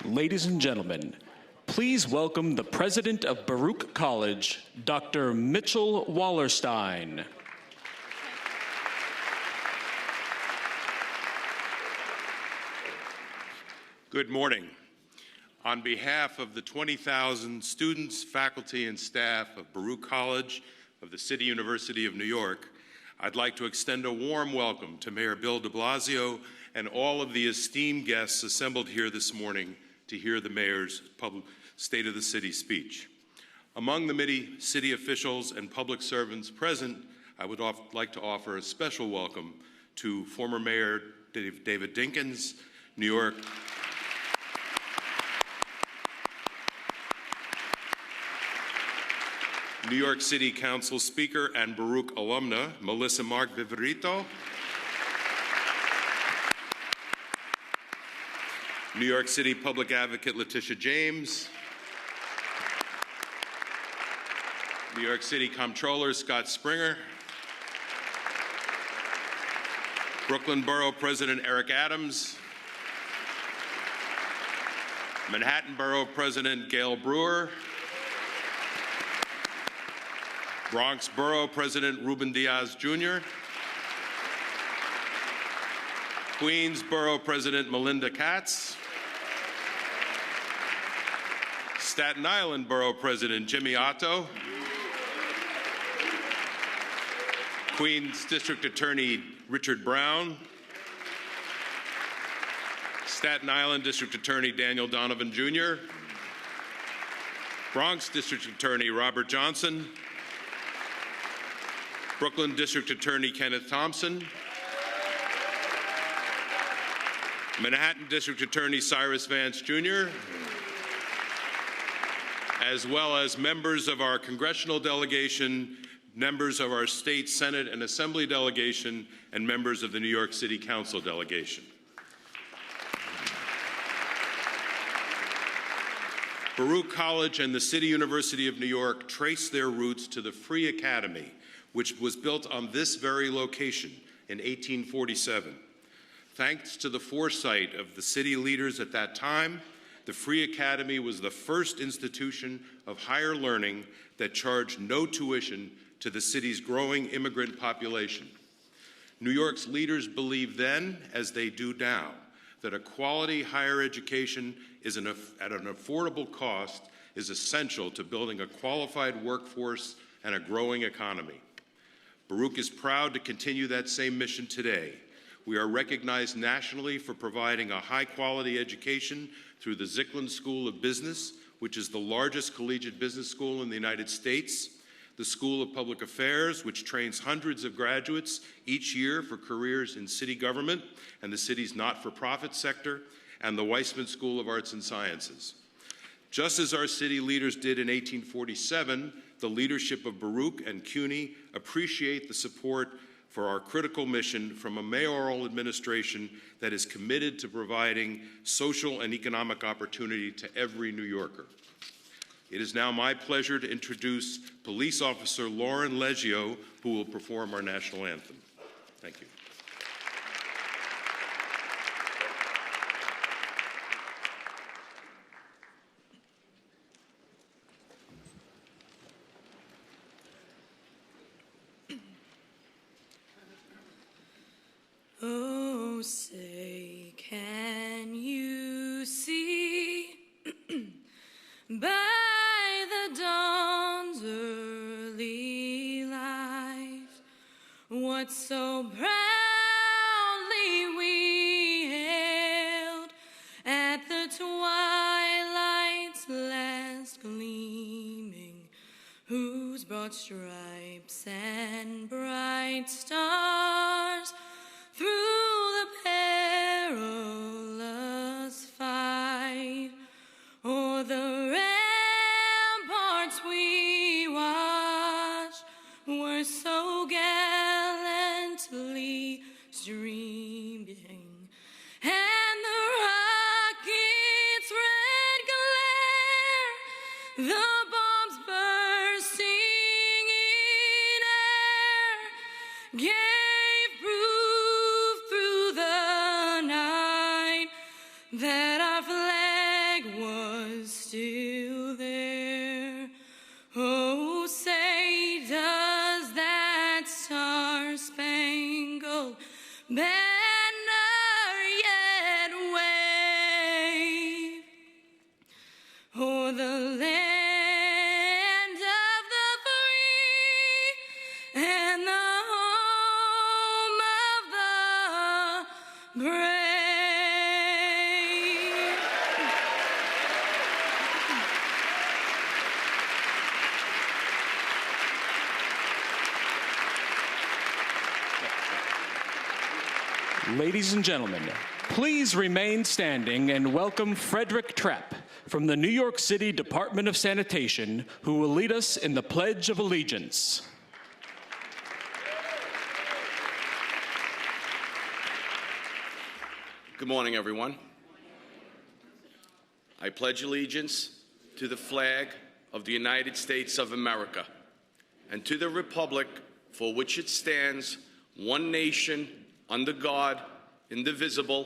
Ladies and gentlemen, please welcome the president of Baruch College, Dr. Mitchell Wallerstein. Good morning. On behalf of the 20,000 students, faculty, and staff of Baruch College of the City University of New York, I'd like to extend a warm welcome to Mayor Bill de Blasio and all of the esteemed guests assembled here this morning to hear the mayor's State of the City speech. Among the many city officials and public servants present, I would like to offer a special welcome to former Mayor David Dinkins, New York City Council Speaker and Baruch alumna, Melissa Mark Viverito, New York City Public Advocate Letitia James, New York City Comptroller Scott Springer, Brooklyn Borough President Eric Adams, Manhattan Borough President Gail Brewer, Bronx Borough President Ruben Diaz Jr., Queens Borough President Melinda Katz, Staten Island Borough President Jimmy Otto, Queens District Attorney Richard Brown, Staten Island District Attorney Daniel Donovan Jr., Bronx District Attorney Robert Johnson, Brooklyn District Attorney Kenneth Thompson, Manhattan District Attorney Cyrus Vance Jr., as well as members of our congressional delegation, members of our state Senate and Assembly delegation, and members of the New York City Council delegation. Baruch College and the City University of New York trace their roots to the Free Academy, which was built on this very location in 1847. Thanks to the foresight of the city leaders at that time, the Free Academy was the first institution of higher learning that charged no tuition to the city's growing immigrant population. New York's leaders believed then, as they do now, that a quality higher education at an affordable cost is essential to building a qualified workforce and a growing economy. Baruch is proud to continue that same mission today. We are recognized nationally for providing a high-quality education through the Zicklin School of Business, which is the largest collegiate business school in the United States, the School of Public Affairs, which trains hundreds of graduates each year for careers in city government and the city's not-for-profit sector, and the Weissman School of Arts and Sciences. Just as our city leaders did in 1847, the leadership of Baruch and CUNY appreciate the support for our critical mission from a mayoral administration that is committed to providing social and economic opportunity to every New Yorker. It is now my pleasure to introduce Police Officer Lauren Leggio, who will perform our national anthem. Thank you. Oh, say, can you see by the dawn's early light what so proudly we hailed at the twilight's last gleaming, whose broad stripes and bright stars through the perilous fight, o'er the ramparts we watched, were so gallantly streaming, and the rocket's red glare, the bombs bursting in air, gave proof through the night that our flag Ladies and gentlemen, please remain standing and welcome Frederick Trapp from the New York City Department of Sanitation, who will lead us in the Pledge of Allegiance. Good morning, everyone. I pledge allegiance to the flag of the United States of America and to the republic for which it stands, one nation, under God, indivisible,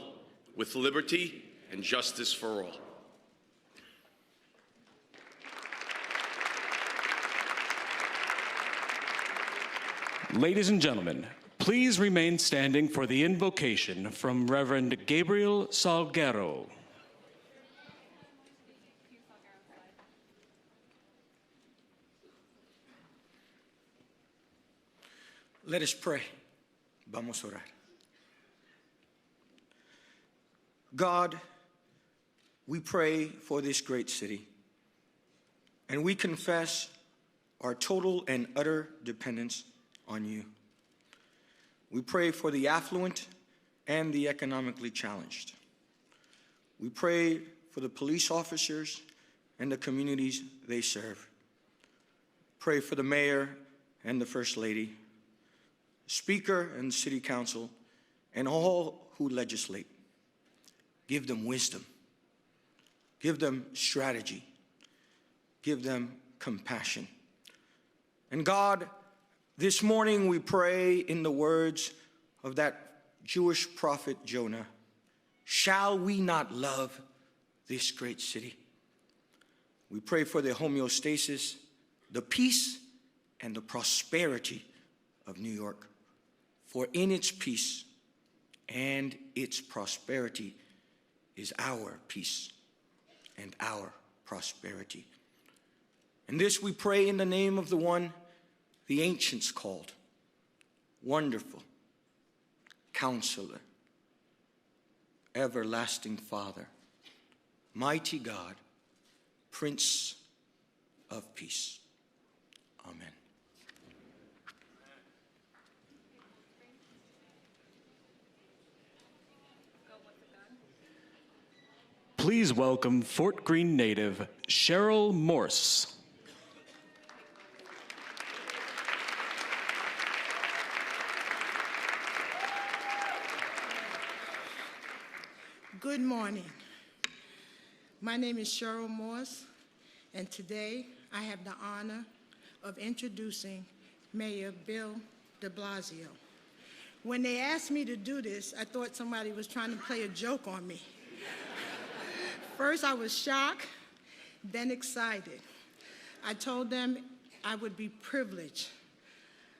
with liberty and justice for all. Ladies and gentlemen, please remain standing for the invocation from Reverend Gabriel Salguero. Let us pray. Vamos a orar. God, we pray for this great city, and we confess our total and utter dependence on you. We pray for the affluent and the economically challenged. We pray for the police officers and the communities they serve. Pray for the mayor and the first lady, speaker and city council, and all who legislate. Give them wisdom. Give them strategy. Give them compassion. And God, this morning we pray in the words of that Jewish prophet Jonah, shall we not love this great city? We pray for the homeostasis, the peace, and the prosperity of New York. For in its peace and its prosperity is our peace and our prosperity. And this we pray in the name of the one the ancients called Wonderful, Counselor, Everlasting Father, Mighty God, Prince of Peace. Amen. Please welcome Fort Greene native Cheryl Morse. Good morning. My name is Cheryl Morse, and today I have the honor of introducing Mayor Bill de Blasio. When they asked me to do this, I thought somebody was trying to play a joke on me. First, I was shocked, then excited. I told them I would be privileged.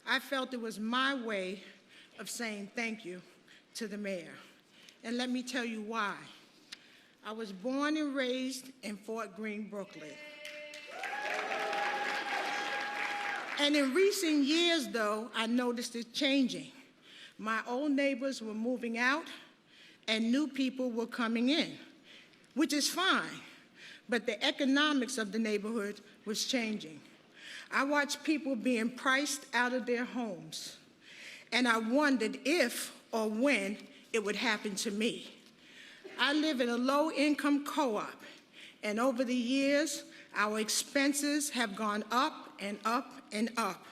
I felt it was my way of saying thank you to the mayor. And let me tell you why. I was born and raised in Fort Greene, Brooklyn. And in recent years, though, I noticed it changing. My old neighbors were moving out, and new people were coming in, which is fine, but the economics of the neighborhood was changing. I watched people being priced out of their homes, and I wondered if or when it would happen to me. I live in a low-income co-op, and over the years, our expenses have gone up and up and up.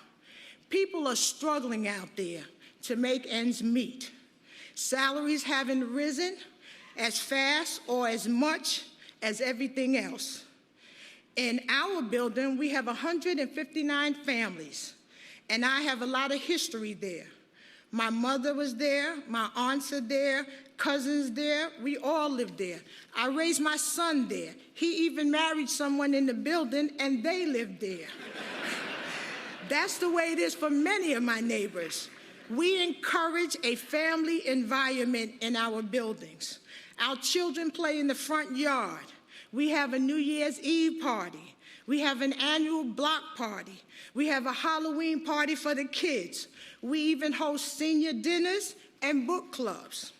People are struggling out there to make ends meet. Salaries haven't risen as fast or as much as everything else. In our building, we have 159 families, and I have a lot of history there. My mother was there, my aunts are there, cousins there, we all lived there. I raised my son there. He even married someone in the building, and they lived there. That's the way it is for many of my neighbors. We encourage a family environment in our buildings. Our children play in the front yard. We have a New Year's Eve party. We have an annual block party. We have a Halloween party for the kids. We even host senior dinners and book clubs.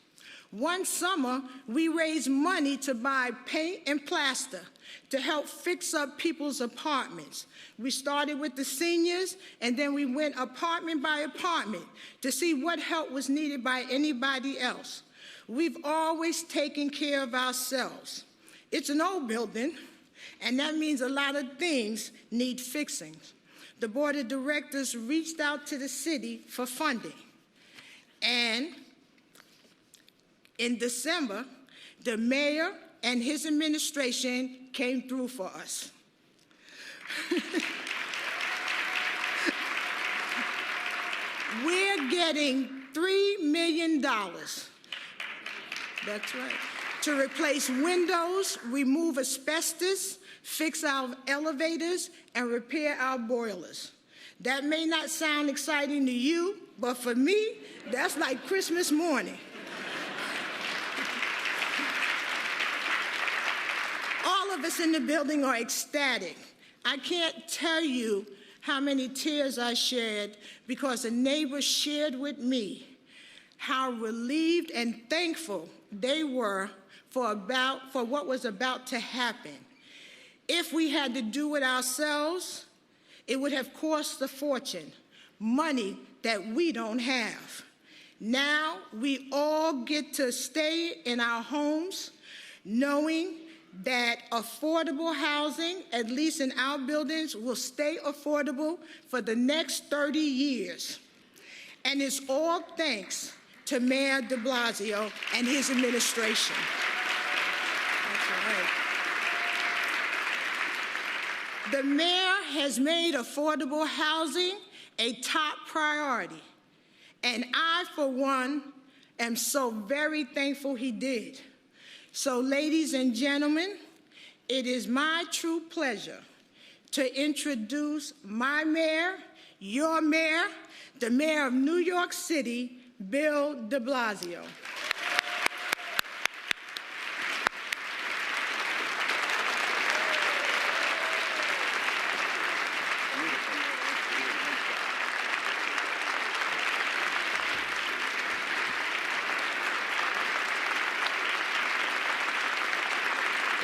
One summer, we raised money to buy paint and plaster to help fix up people's apartments. We started with the seniors, and then we went apartment by apartment to see what help was needed by anybody else. We've always taken care of ourselves. It's an old building, and that means a lot of things need fixing. The board of directors reached out to the city for funding. And in December, the mayor and his administration came through for us. We're getting $3 million. That's right. To replace windows, remove asbestos, fix our elevators, and repair our boilers. That may not sound exciting to you, but for me, that's like Christmas morning. All of us in the building are ecstatic. I can't tell you how many tears I shed because a neighbor shared with me how relieved and thankful they were for what was about to happen. If we had to do it ourselves, it would have cost a fortune, money that we don't have. Now we all get to stay in our homes knowing that affordable housing, at least in our buildings, will stay affordable for the next 30 years. And it's all thanks to Mayor de Blasio and his administration. That's right. The mayor has made affordable housing a top priority. And I, for one, am so very thankful he did. So, ladies and gentlemen, it is my true pleasure to introduce my mayor, your mayor, the mayor of New York City, Bill de Blasio.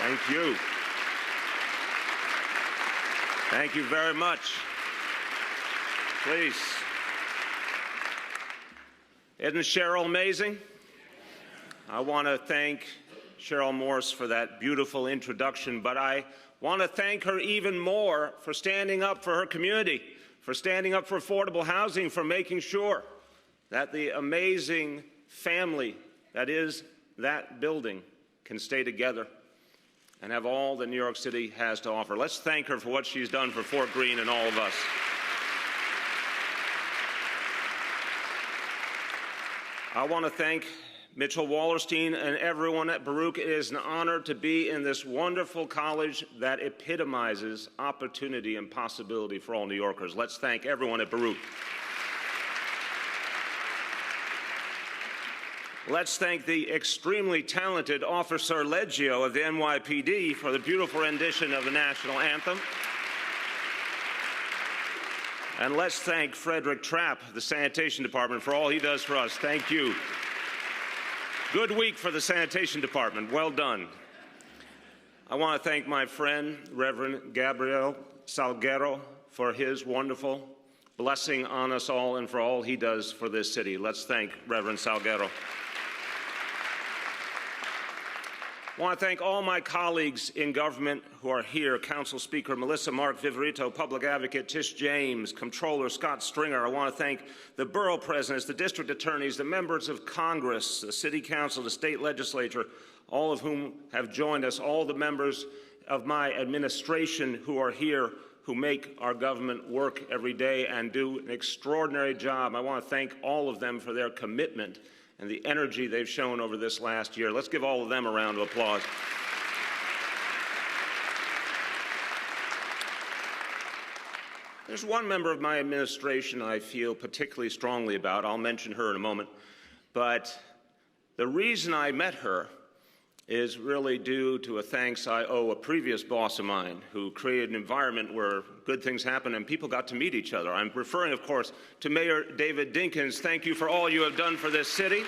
Thank you. Thank you very much. Please. Isn't Cheryl amazing? I want to thank Cheryl Morse for that beautiful introduction, but I want to thank her even more for standing up for her community, for standing up for affordable housing, for making sure that the amazing family that is that building can stay together and have all that New York City has to offer. Let's thank her for what she's done for Fort Greene and all of us. I want to thank Mitchell Wallerstein and everyone at Baruch. It is an honor to be in this wonderful college that epitomizes opportunity and possibility for all New Yorkers. Let's thank everyone at Baruch. Let's thank the extremely talented Officer Leggio of the NYPD for the beautiful rendition of the national anthem. And let's thank Frederick Trapp, the Sanitation Department, for all he does for us. Thank you. Good week for the Sanitation Department. Well done. I want to thank my friend, Reverend Gabriel Salguero, for his wonderful blessing on us all and for all he does for this city. Let's thank Reverend Salguero. I want to thank all my colleagues in government who are here, Council Speaker Melissa Mark Viverito, Public Advocate Tish James, Comptroller Scott Stringer. I want to thank the borough presidents, the district attorneys, the members of Congress, the City Council, the state legislature, all of whom have joined us, all the members of my administration who are here, who make our government work every day and do an extraordinary job. I want to thank all of them for their commitment and the energy they've shown over this last year. Let's give all of them a round of applause. There's one member of my administration I feel particularly strongly about. I'll mention her in a moment. But the reason I met her is really due to a thanks I owe a previous boss of mine who created an environment where good things happen and people got to meet each other. I'm referring, of course, to Mayor David Dinkins. Thank you for all you have done for this city.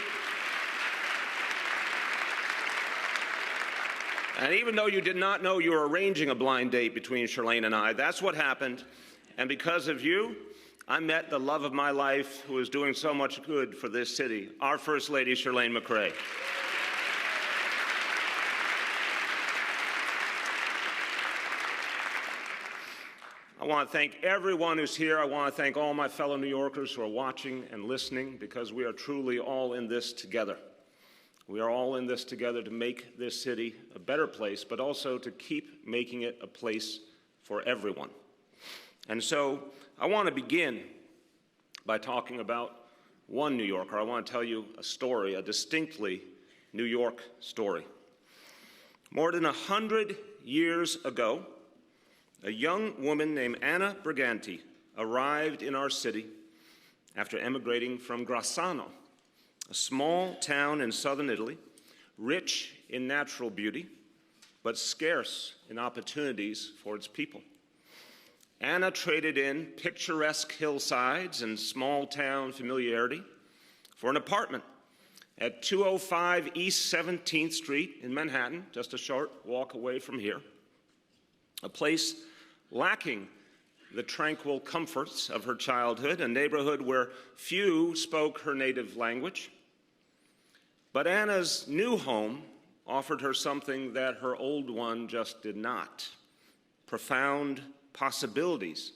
And even though you did not know you were arranging a blind date between Shirlane and I, that's what happened. And because of you, I met the love of my life who is doing so much good for this city, our First Lady, Shirlane McRae. I want to thank everyone who's here. I want to thank all my fellow New Yorkers who are watching and listening, because we are truly all in this together. We are all in this together to make this city a better place, but also to keep making it a place for everyone. And so I want to begin by talking about one New Yorker. I want to tell you a story, a distinctly New York story. More than 100 years ago, a young woman named Anna Briganti arrived in our city after emigrating from Grassano, a small town in southern Italy, rich in natural beauty, but scarce in opportunities for its people. Anna traded in picturesque hillsides and small-town familiarity for an apartment at 205 East 17th Street in Manhattan, just a short walk away from here, a place lacking the tranquil comforts of her childhood, a neighborhood where few spoke her native language. But Anna's new home offered her something that her old one just did not: profound possibilities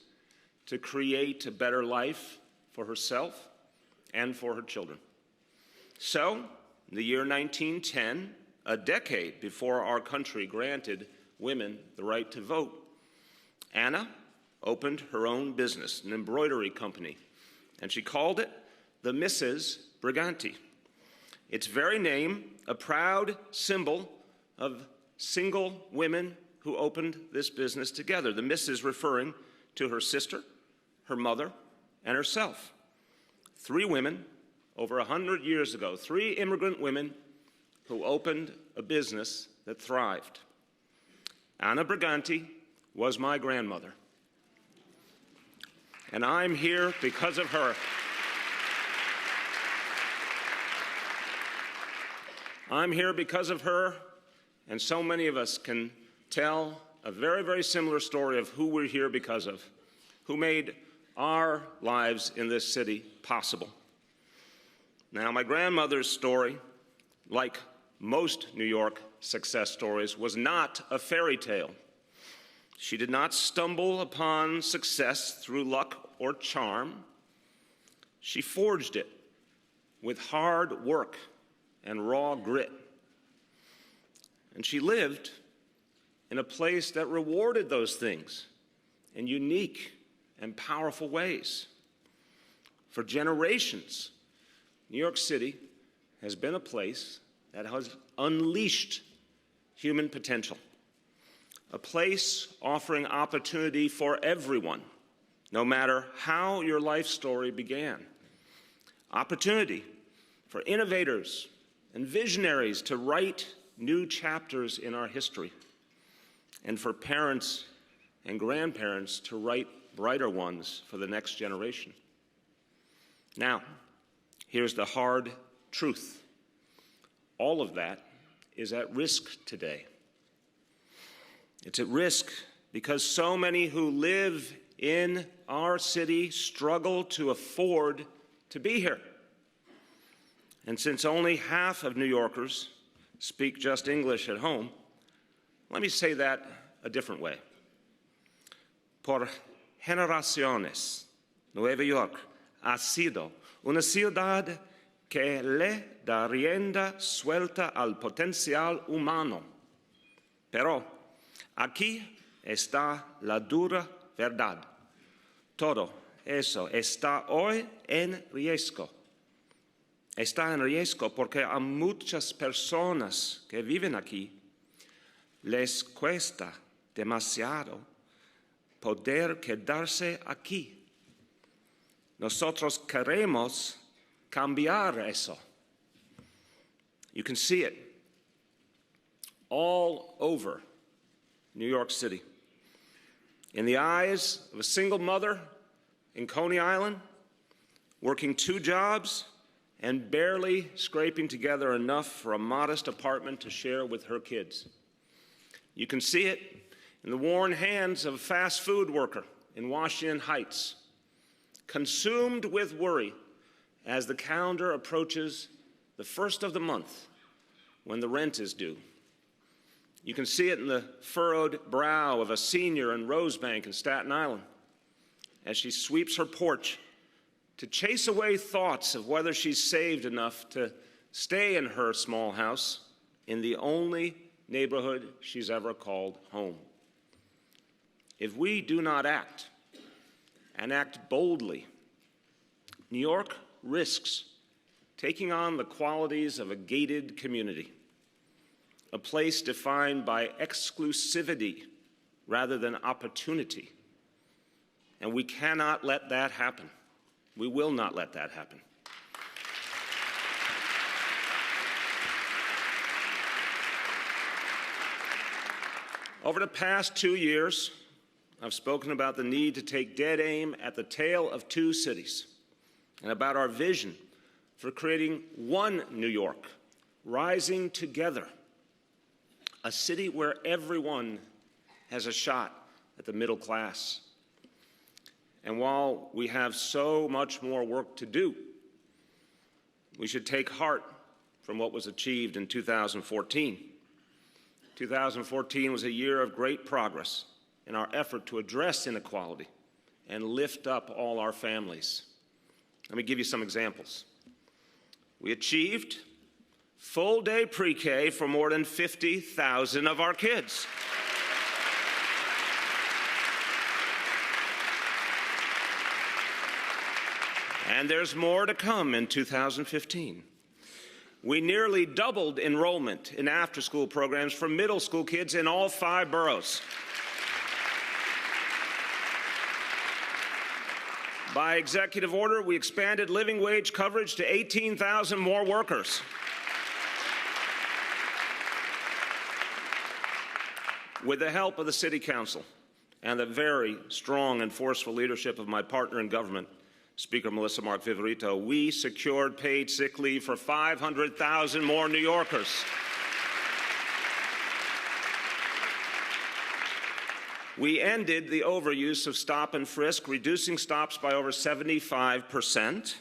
to create a better life for herself and for her children. So, in the year 1910, a decade before our country granted women the right to vote, Anna opened her own business, an embroidery company, and she called it the Mrs. Briganti. Its very name, a proud symbol of single women who opened this business together, the Mrs. referring to her sister, her mother, and herself. 3 women over 100 years ago, 3 immigrant women who opened a business that thrived. Anna Briganti was my grandmother, and I'm here because of her. I'm here because of her, and so many of us can tell a very, very similar story of who we're here because of, who made our lives in this city possible. Now, my grandmother's story, like most New York success stories, was not a fairy tale. She did not stumble upon success through luck or charm. She forged it with hard work and raw grit. And she lived in a place that rewarded those things in unique and powerful ways. For generations, New York City has been a place that has unleashed human potential, a place offering opportunity for everyone, no matter how your life story began. Opportunity for innovators and visionaries to write new chapters in our history, and for parents and grandparents to write brighter ones for the next generation. Now, here's the hard truth. All of that is at risk today. It's at risk because so many who live in our city struggle to afford to be here. And since only half of New Yorkers speak just English at home, let me say that a different way. Por generaciones, Nueva York ha sido una ciudad que le da rienda suelta al potencial humano. Pero aquí está la dura verdad. Todo eso está hoy en riesgo. Está en riesgo porque a muchas personas que viven aquí les cuesta demasiado poder quedarse aquí. Nosotros queremos cambiar eso. You can see it all over New York City. In the eyes of a single mother in Coney Island, working 2 jobs and barely scraping together enough for a modest apartment to share with her kids. You can see it in the worn hands of a fast food worker in Washington Heights, consumed with worry as the calendar approaches the first of the month when the rent is due. You can see it in the furrowed brow of a senior in Rosebank in Staten Island as she sweeps her porch to chase away thoughts of whether she's saved enough to stay in her small house in the only neighborhood she's ever called home. If we do not act, and act boldly, New York risks taking on the qualities of a gated community, a place defined by exclusivity rather than opportunity. And we cannot let that happen. We will not let that happen. Over the past 2 years, I've spoken about the need to take dead aim at the tale of two cities and about our vision for creating one New York, rising together, a city where everyone has a shot at the middle class. And while we have so much more work to do, we should take heart from what was achieved in 2014. 2014 was a year of great progress in our effort to address inequality and lift up all our families. Let me give you some examples. We achieved full-day pre-K for more than 50,000 of our kids. And there's more to come in 2015. We nearly doubled enrollment in after-school programs for middle school kids in all 5 boroughs. By executive order, we expanded living wage coverage to 18,000 more workers. With the help of the City Council and the very strong and forceful leadership of my partner in government, Speaker Melissa Mark Viverito, we secured paid sick leave for 500,000 more New Yorkers. We ended the overuse of stop and frisk, reducing stops by over 75%.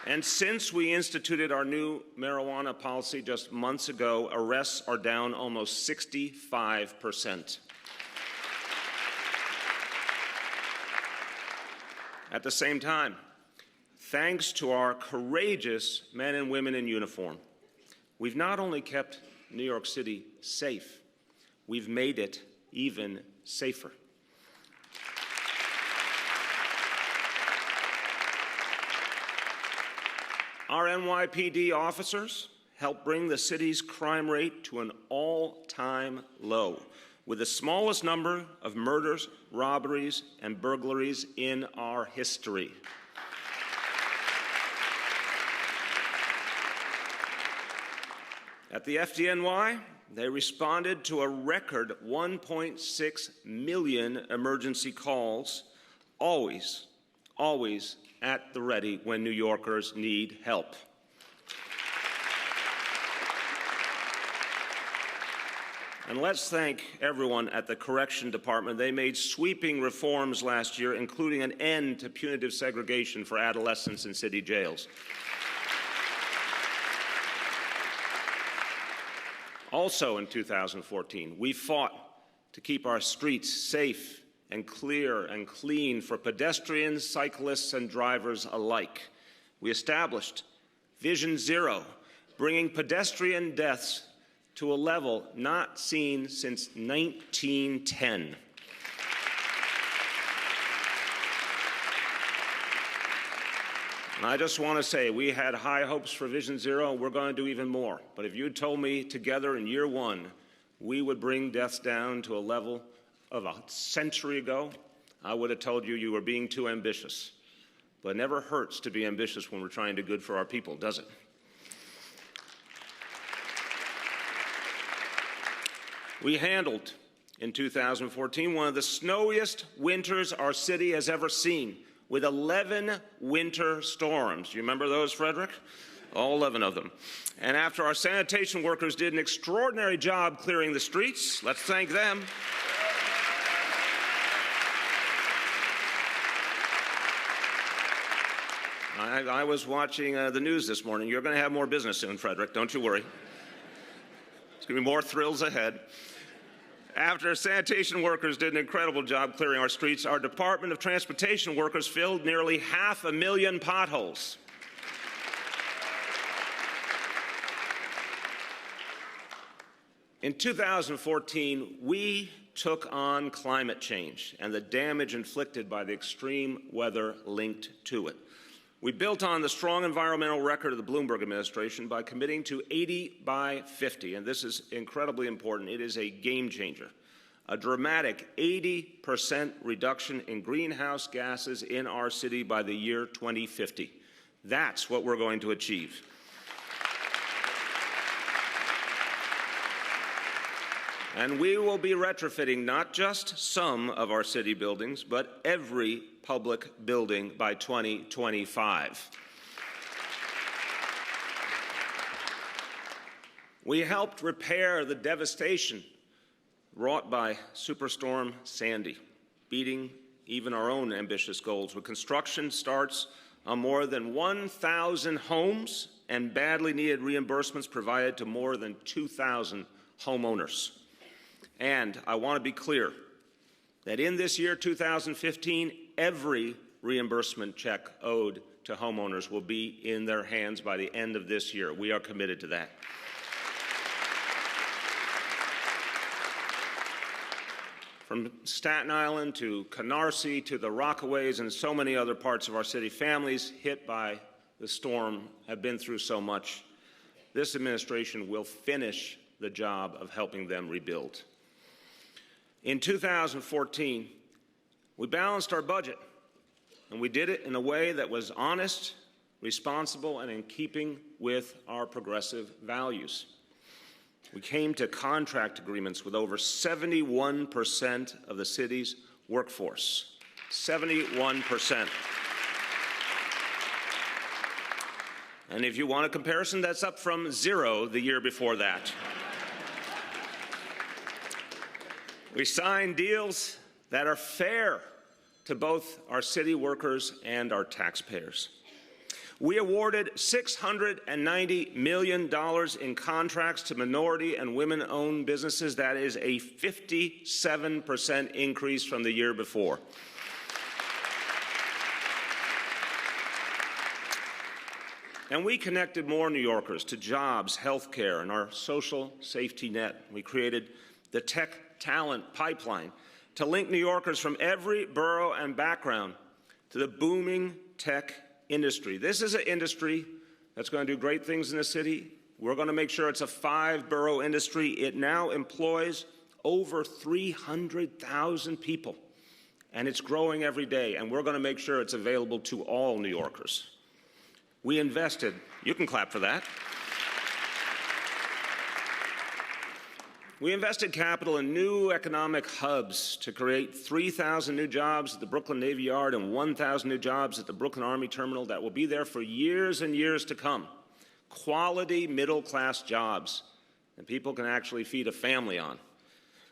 And since we instituted our new marijuana policy just months ago, arrests are down almost 65%. At the same time, thanks to our courageous men and women in uniform, we've not only kept New York City safe, we've made it even safer. Our NYPD officers helped bring the city's crime rate to an all-time low, with the smallest number of murders, robberies, and burglaries in our history. At the FDNY, they responded to a record 1.6 million emergency calls, always at the ready when New Yorkers need help. And let's thank everyone at the Correction Department. They made sweeping reforms last year, including an end to punitive segregation for adolescents in city jails. Also in 2014, we fought to keep our streets safe and clear and clean for pedestrians, cyclists, and drivers alike. We established Vision Zero, bringing pedestrian deaths to a level not seen since 1910. And I just want to say, we had high hopes for Vision Zero, and we're going to do even more. But if you told me together in year one we would bring deaths down to a level of a century ago, I would have told you you were being too ambitious. But it never hurts to be ambitious when we're trying to do good for our people, does it? We handled, in 2014, one of the snowiest winters our city has ever seen, with 11 winter storms. You remember those, Frederick? all 11 of them. And after our sanitation workers did an extraordinary job clearing the streets, let's thank them. I was watching the news this morning. You're going to have more business soon, Frederick. Don't you worry. There's going to be more thrills ahead. After sanitation workers did an incredible job clearing our streets, our Department of Transportation workers filled nearly 500,000 potholes. In 2014, we took on climate change and the damage inflicted by the extreme weather linked to it. We built on the strong environmental record of the Bloomberg administration by committing to 80 by 50, and this is incredibly important. It is a game changer. A dramatic 80% reduction in greenhouse gases in our city by the year 2050. That's what we're going to achieve. And we will be retrofitting not just some of our city buildings, but every public building by 2025. We helped repair the devastation wrought by Superstorm Sandy, beating even our own ambitious goals, with construction starts on more than 1,000 homes and badly needed reimbursements provided to more than 2,000 homeowners. And I want to be clear that in this year, 2015, every reimbursement check owed to homeowners will be in their hands by the end of this year. We are committed to that. From Staten Island to Canarsie to the Rockaways and so many other parts of our city, families hit by the storm have been through so much. This administration will finish the job of helping them rebuild. In 2014, we balanced our budget, and we did it in a way that was honest, responsible, and in keeping with our progressive values. We came to contract agreements with over 71% of the city's workforce. 71%. And if you want a comparison, that's up from 0 the year before that. We signed deals that are fair to both our city workers and our taxpayers. We awarded $690 million in contracts to minority and women-owned businesses. That is a 57% increase from the year before. And we connected more New Yorkers to jobs, health care, and our social safety net. We created the Tech Talent Pipeline to link New Yorkers from every borough and background to the booming tech industry. This is an industry that's going to do great things in the city. We're going to make sure it's a 5-borough industry. It now employs over 300,000 people, and it's growing every day, and we're going to make sure it's available to all New Yorkers. We invested, you can clap for that. We invested capital in new economic hubs to create 3,000 new jobs at the Brooklyn Navy Yard and 1,000 new jobs at the Brooklyn Army Terminal that will be there for years and years to come. Quality middle-class jobs that people can actually feed a family on.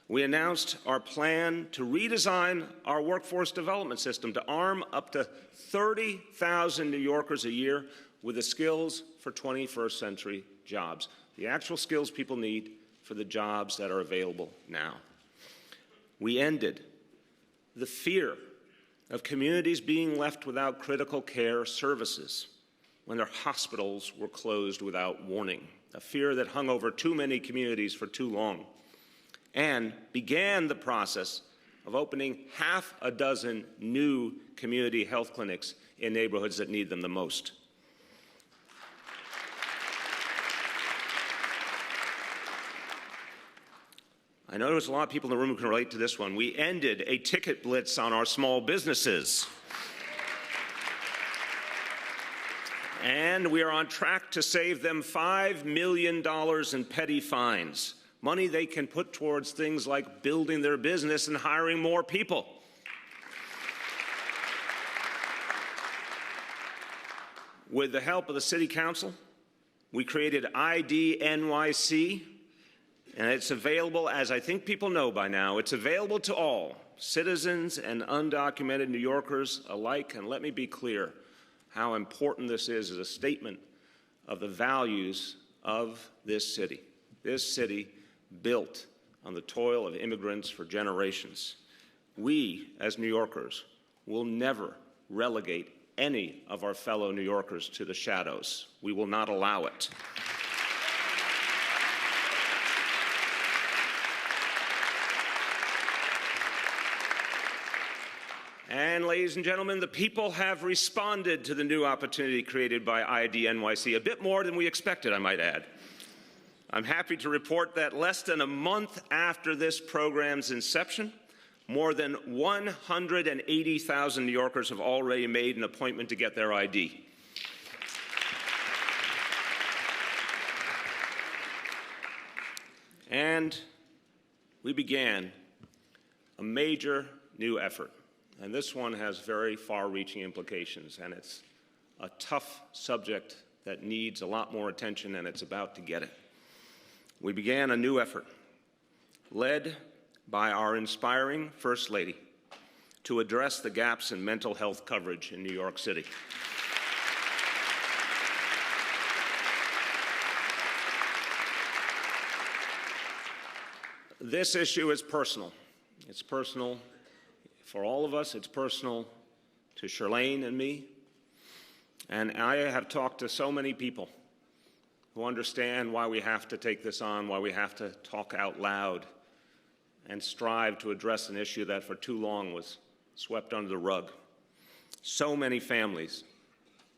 We announced our plan to redesign our workforce development system to arm up to 30,000 New Yorkers a year with the skills for 21st century jobs, the actual skills people need for the jobs that are available now. We ended the fear of communities being left without critical care services when their hospitals were closed without warning, a fear that hung over too many communities for too long, and began the process of opening 6 new community health clinics in neighborhoods that need them the most. I know there's a lot of people in the room who can relate to this one. We ended a ticket blitz on our small businesses. And we are on track to save them $5 million in petty fines, money they can put towards things like building their business and hiring more people. With the help of the City Council We created ID NYC, and it's available, as I think people know by now, it's available to all, citizens and undocumented New Yorkers alike. And let me be clear how important this is as a statement of the values of this city. This city built on the toil of immigrants for generations. We, as New Yorkers, will never relegate any of our fellow New Yorkers to the shadows. We will not allow it. And ladies and gentlemen, the people have responded to the new opportunity created by ID NYC, a bit more than we expected, I might add. I'm happy to report that less than a month after this program's inception, more than 180,000 New Yorkers have already made an appointment to get their ID. And we began a major new effort. And this one has very far-reaching implications, and it's a tough subject that needs a lot more attention, and it's about to get it. We began a new effort, led by our inspiring First Lady, to address the gaps in mental health coverage in New York City. This issue is personal. It's personal for all of us. It's personal to Shirlane and me. And I have talked to so many people who understand why we have to take this on, why we have to talk out loud and strive to address an issue that for too long was swept under the rug. So many families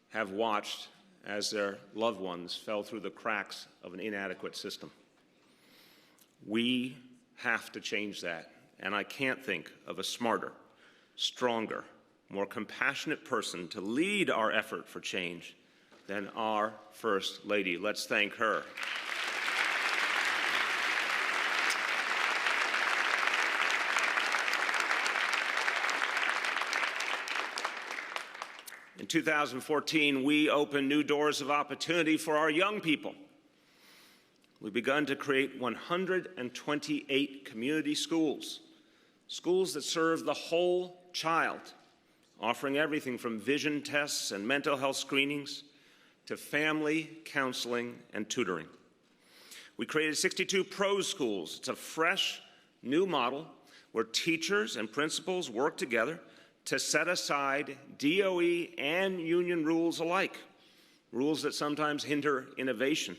have watched as their loved ones fell through the cracks of an inadequate system. We have to change that, and I can't think of a smarter, stronger, more compassionate person to lead our effort for change than our First Lady. Let's thank her. In 2014, we opened new doors of opportunity for our young people. We've begun to create 128 community schools, schools that serve the whole child, offering everything from vision tests and mental health screenings to family counseling and tutoring. We created 62 PROS schools. It's a fresh, new model where teachers and principals work together to set aside DOE and union rules alike, rules that sometimes hinder innovation.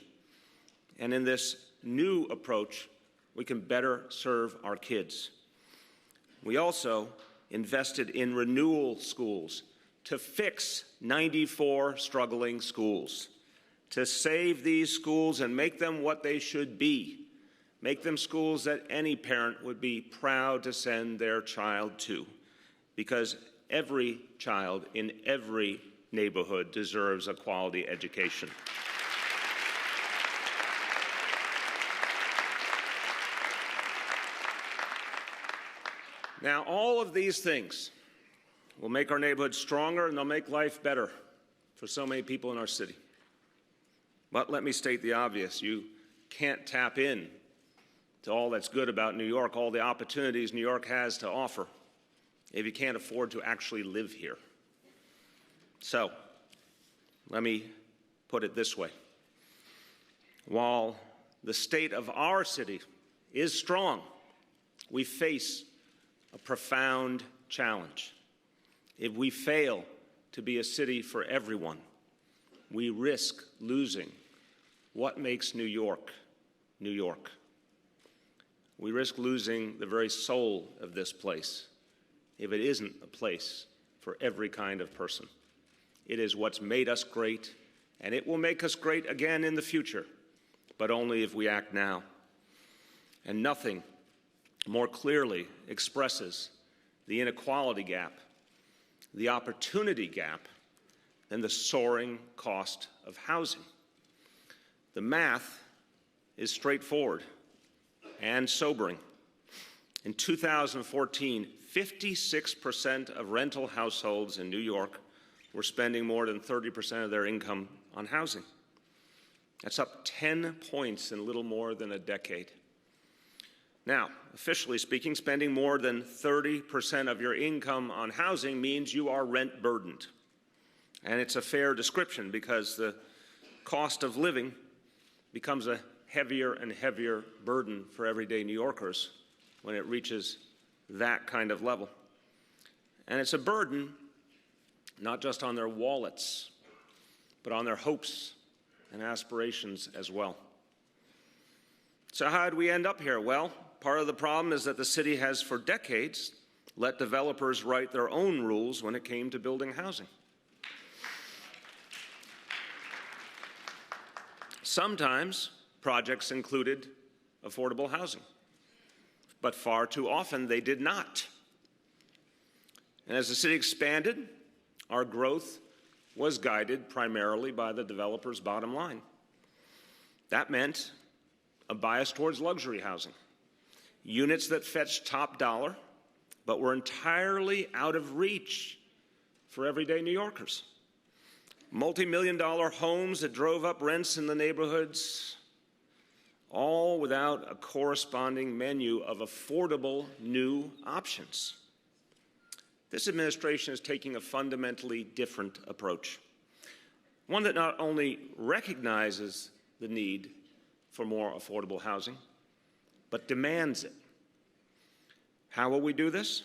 And in this new approach, we can better serve our kids. We also invested in renewal schools to fix 94 struggling schools, to save these schools and make them what they should be, make them schools that any parent would be proud to send their child to, because every child in every neighborhood deserves a quality education. Now, all of these things will make our neighborhoods stronger, and they'll make life better for so many people in our city. But let me state the obvious. You can't tap in to all that's good about New York, all the opportunities New York has to offer, if you can't afford to actually live here. So, let me put it this way. While the state of our city is strong, we face a profound challenge. If we fail to be a city for everyone, we risk losing what makes New York, New York. We risk losing the very soul of this place if it isn't a place for every kind of person. It is what's made us great, and it will make us great again in the future, but only if we act now. And nothing more clearly expresses the inequality gap, the opportunity gap, than the soaring cost of housing. The math is straightforward and sobering. In 2014, 56% of rental households in New York were spending more than 30% of their income on housing. That's up 10 points in a little more than a decade. Now, officially speaking, spending more than 30% of your income on housing means you are rent burdened. And it's a fair description because the cost of living becomes a heavier and heavier burden for everyday New Yorkers when it reaches that kind of level. And it's a burden not just on their wallets, but on their hopes and aspirations as well. So how did we end up here? Well, part of the problem is that the city has for decades let developers write their own rules when it came to building housing. Sometimes projects included affordable housing, but far too often they did not. And as the city expanded, our growth was guided primarily by the developer's bottom line. That meant a bias towards luxury housing, units that fetched top dollar but were entirely out of reach for everyday New Yorkers. Multi-million-dollar homes that drove up rents in the neighborhoods, all without a corresponding menu of affordable new options. This administration is taking a fundamentally different approach, one that not only recognizes the need for more affordable housing, but demands it. How will we do this?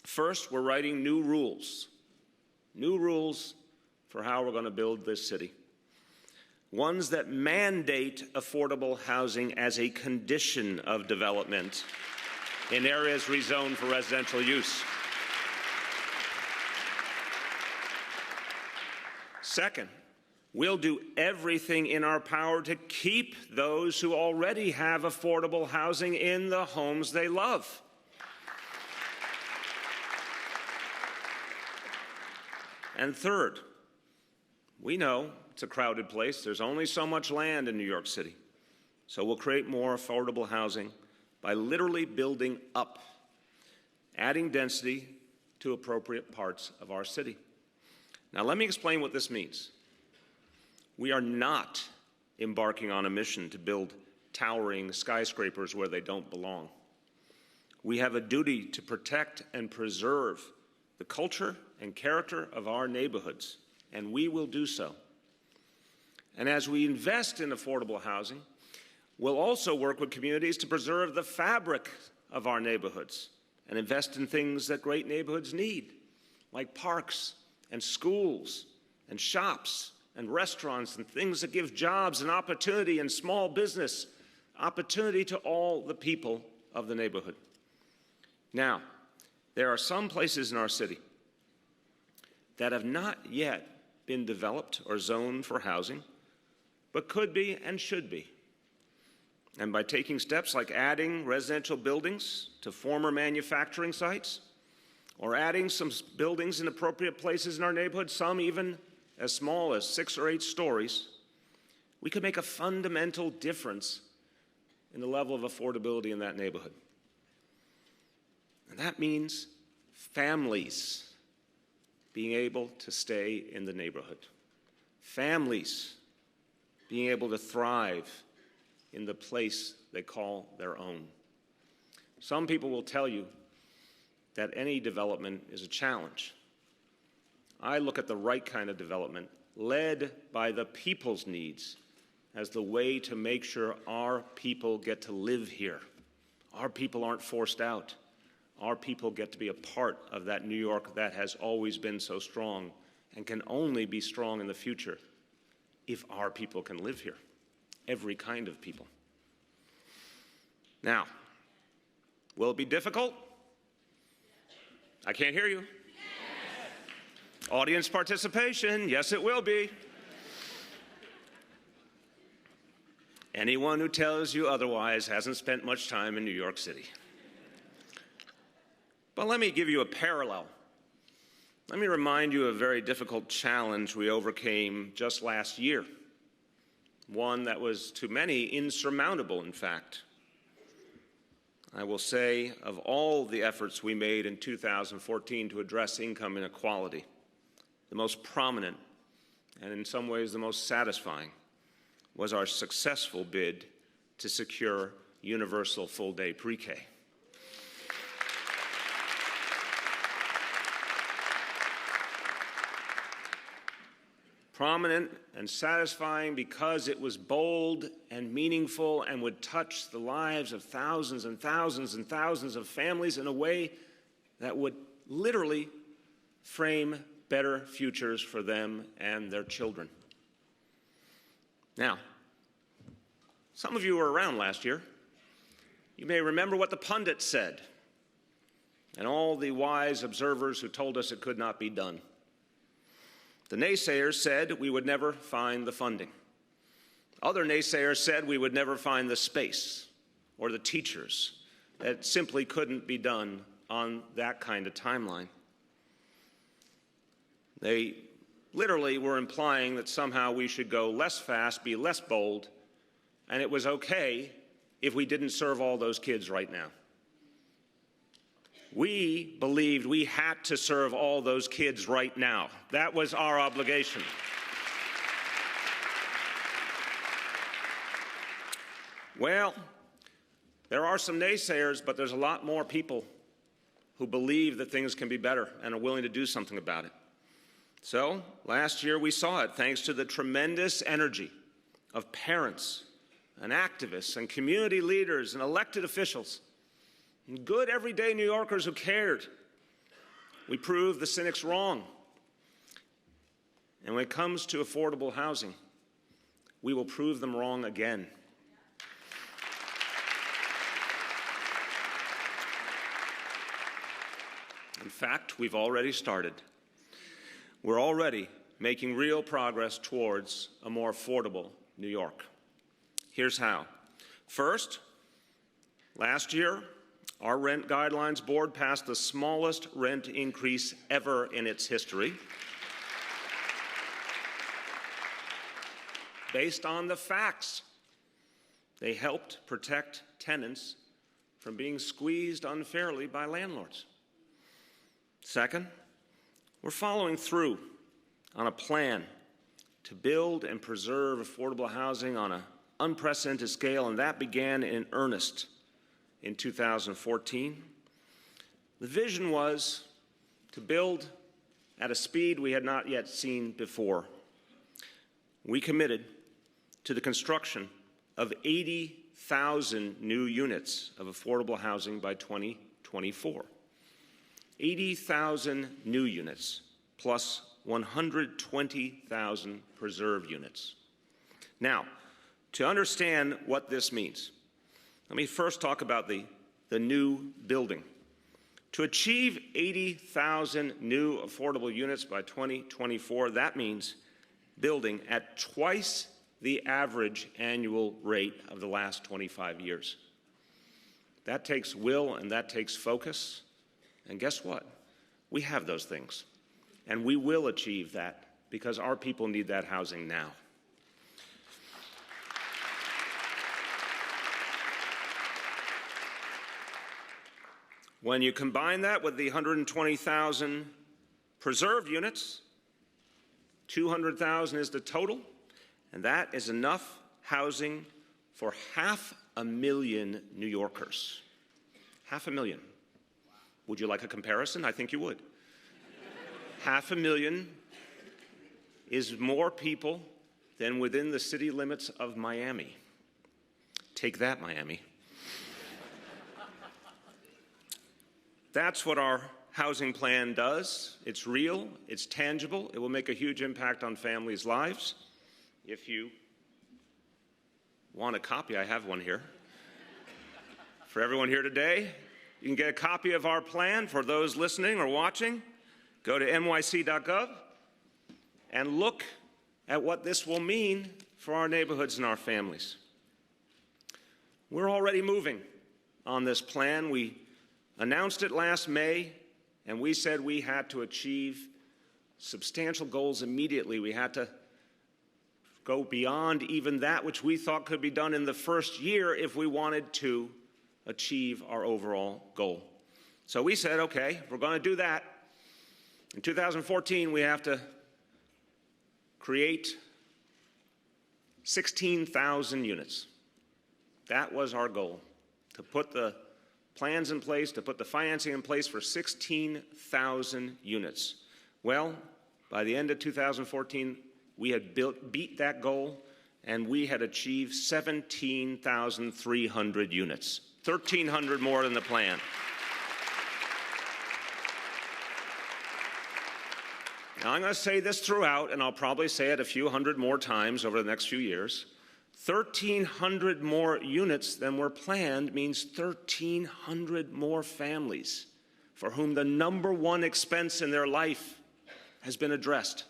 First, we're writing new rules for how we're going to build this city. Ones that mandate affordable housing as a condition of development in areas rezoned for residential use. Second, we'll do everything in our power to keep those who already have affordable housing in the homes they love. And third, we know it's a crowded place. There's only so much land in New York City. So we'll create more affordable housing by literally building up, adding density to appropriate parts of our city. Now, let me explain what this means. We are not embarking on a mission to build towering skyscrapers where they don't belong. We have a duty to protect and preserve the culture and character of our neighborhoods, and we will do so. And as we invest in affordable housing, we'll also work with communities to preserve the fabric of our neighborhoods and invest in things that great neighborhoods need, like parks and schools and shops and restaurants and things that give jobs and opportunity and small business, opportunity to all the people of the neighborhood. Now, there are some places in our city that have not yet been developed or zoned for housing, but could be and should be. And by taking steps like adding residential buildings to former manufacturing sites, or adding some buildings in appropriate places in our neighborhood, some even as small as 6 or 8 stories, we could make a fundamental difference in the level of affordability in that neighborhood. And that means families being able to stay in the neighborhood. Families being able to thrive in the place they call their own. Some people will tell you that any development is a challenge. I look at the right kind of development, led by the people's needs, as the way to make sure our people get to live here. Our people aren't forced out. Our people get to be a part of that New York that has always been so strong and can only be strong in the future if our people can live here, every kind of people. Now, will it be difficult? I can't hear you. Yes. Audience participation, yes it will be. Anyone who tells you otherwise hasn't spent much time in New York City. But let me give you a parallel. Let me remind you of a very difficult challenge we overcame just last year. One that was to many insurmountable, in fact. I will say, of all the efforts we made in 2014 to address income inequality, the most prominent and in some ways the most satisfying was our successful bid to secure universal full-day pre-K. Prominent and satisfying because it was bold and meaningful and would touch the lives of thousands and thousands and thousands of families in a way that would literally frame better futures for them and their children. Now, some of you were around last year. You may remember what the pundits said and all the wise observers who told us it could not be done. The naysayers said we would never find the funding. Other naysayers said we would never find the space or the teachers. That simply couldn't be done on that kind of timeline. They literally were implying that somehow we should go less fast, be less bold, and it was okay if we didn't serve all those kids right now. We believed we had to serve all those kids right now. That was our obligation. Well, there are some naysayers, but there's a lot more people who believe that things can be better and are willing to do something about it. So, last year we saw it thanks to the tremendous energy of parents and activists and community leaders and elected officials and good everyday New Yorkers who cared. We proved the cynics wrong. And when it comes to affordable housing, we will prove them wrong again. In fact, we've already started. We're already making real progress towards a more affordable New York. Here's how. First, last year, our Rent Guidelines Board passed the smallest rent increase ever in its history, based on the facts. They helped protect tenants from being squeezed unfairly by landlords. Second, we're following through on a plan to build and preserve affordable housing on an unprecedented scale, and that began in earnest in 2014. The vision was to build at a speed we had not yet seen before. We committed to the construction of 80,000 new units of affordable housing by 2024. 80,000 new units, plus 120,000 preserved units. Now, to understand what this means, let me first talk about the new building. To achieve 80,000 new affordable units by 2024, that means building at twice the average annual rate of the last 25 years. That takes will and that takes focus. And guess what? We have those things. And we will achieve that because our people need that housing now. When you combine that with the 120,000 preserved units, 200,000 is the total, and that is enough housing for 500,000 New Yorkers. 500,000. Would you like a comparison? I think you would. 500,000 is more people than within the city limits of Miami. Take that, Miami. That's what our housing plan does. It's real, it's tangible, it will make a huge impact on families' lives. If you want a copy, I have one here. For everyone here today, you can get a copy of our plan. For those listening or watching, go to nyc.gov and look at what this will mean for our neighborhoods and our families. We're already moving on this plan. We announced it last May, and we said we had to achieve substantial goals immediately. We had to go beyond even that which we thought could be done in the first year if we wanted to achieve our overall goal. So we said, okay, we're going to do that. In 2014, we have to create 16,000 units. That was our goal, to put the plans in place, to put the financing in place for 16,000 units. Well, by the end of 2014, we had beat that goal, and we had achieved 17,300 units, 1,300 more than the plan. Now, I'm going to say this throughout, and I'll probably say it a few hundred more times over the next few years. 1,300 more units than were planned means 1,300 more families for whom the #1 expense in their life has been addressed.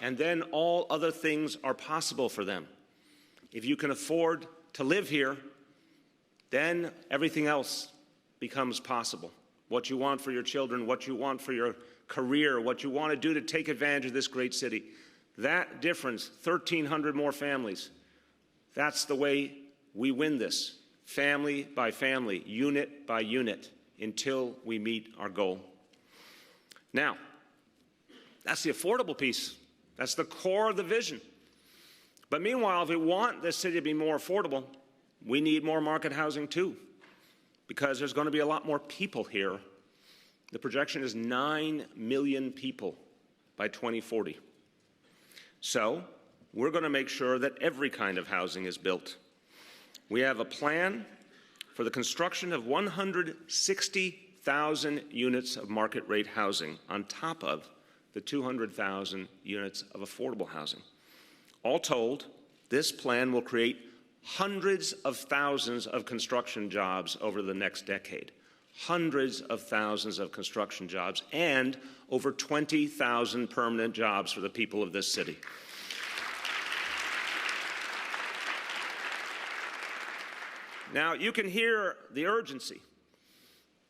And then all other things are possible for them. If you can afford to live here, then everything else becomes possible. What you want for your children, what you want for your career, what you want to do to take advantage of this great city. That difference, 1,300 more families, that's the way we win this, family by family, unit by unit, until we meet our goal. Now, that's the affordable piece. That's the core of the vision. But meanwhile, if we want this city to be more affordable, we need more market housing too, because there's going to be a lot more people here. The projection is 9 million people by 2040. So we're going to make sure that every kind of housing is built. We have a plan for the construction of 160,000 units of market rate housing on top of the 200,000 units of affordable housing. All told, this plan will create hundreds of thousands of construction jobs over the next decade. Hundreds of thousands of construction jobs and over 20,000 permanent jobs for the people of this city. Now, you can hear the urgency.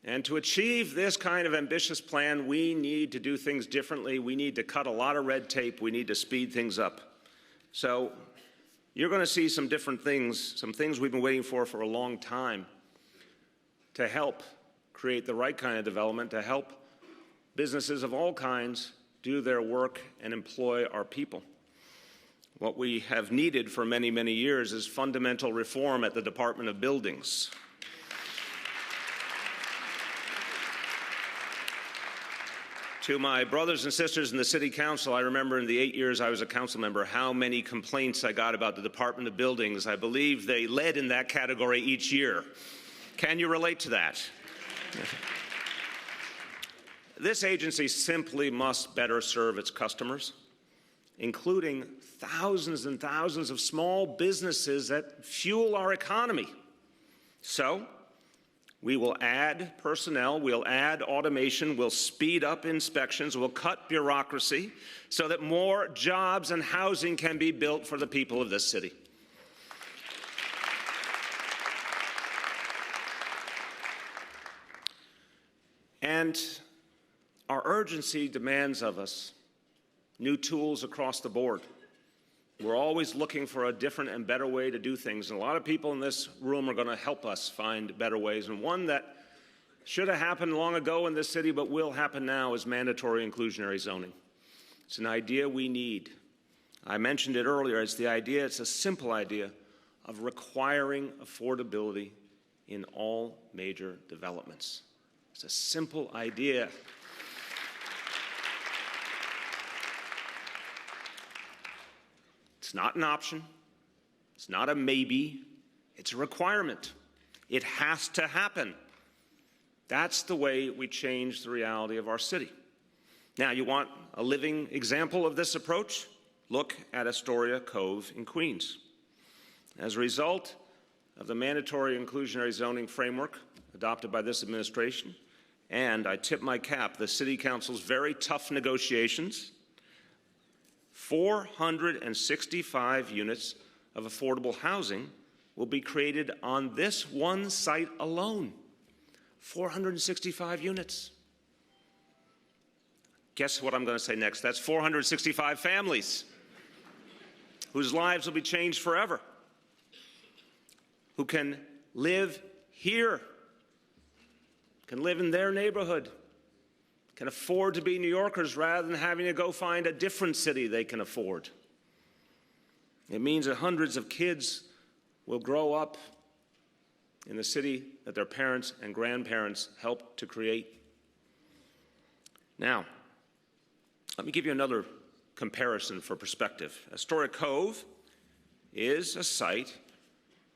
And to achieve this kind of ambitious plan, we need to do things differently. We need to cut a lot of red tape. We need to speed things up. So you're going to see some different things, some things we've been waiting for a long time to help create the right kind of development, to help businesses of all kinds do their work and employ our people. What we have needed for many, many years is fundamental reform at the Department of Buildings. To my brothers and sisters in the City Council, I remember in the 8 years I was a council member how many complaints I got about the Department of Buildings. I believe they led in that category each year. Can you relate to that? This agency simply must better serve its customers, including thousands and thousands of small businesses that fuel our economy. So, we will add personnel, we'll add automation, we'll speed up inspections, we'll cut bureaucracy so that more jobs and housing can be built for the people of this city. And our urgency demands of us new tools across the board. We're always looking for a different and better way to do things, and a lot of people in this room are going to help us find better ways. And one that should have happened long ago in this city but will happen now is mandatory inclusionary zoning. It's an idea we need. I mentioned it earlier. It's a simple idea of requiring affordability in all major developments. It's a simple idea. It's not an option. It's not a maybe. It's a requirement. It has to happen. That's the way we change the reality of our city. Now, you want a living example of this approach? Look at Astoria Cove in Queens. As a result of the mandatory inclusionary zoning framework adopted by this administration, and I tip my cap, the City Council's very tough negotiations, 465 units of affordable housing will be created on this one site alone. 465 units. Guess what I'm going to say next? That's 465 families whose lives will be changed forever, who can live here, can live in their neighborhood, can afford to be New Yorkers rather than having to go find a different city they can afford. It means that hundreds of kids will grow up in the city that their parents and grandparents helped to create. Now, let me give you another comparison for perspective. Astoria Cove is a site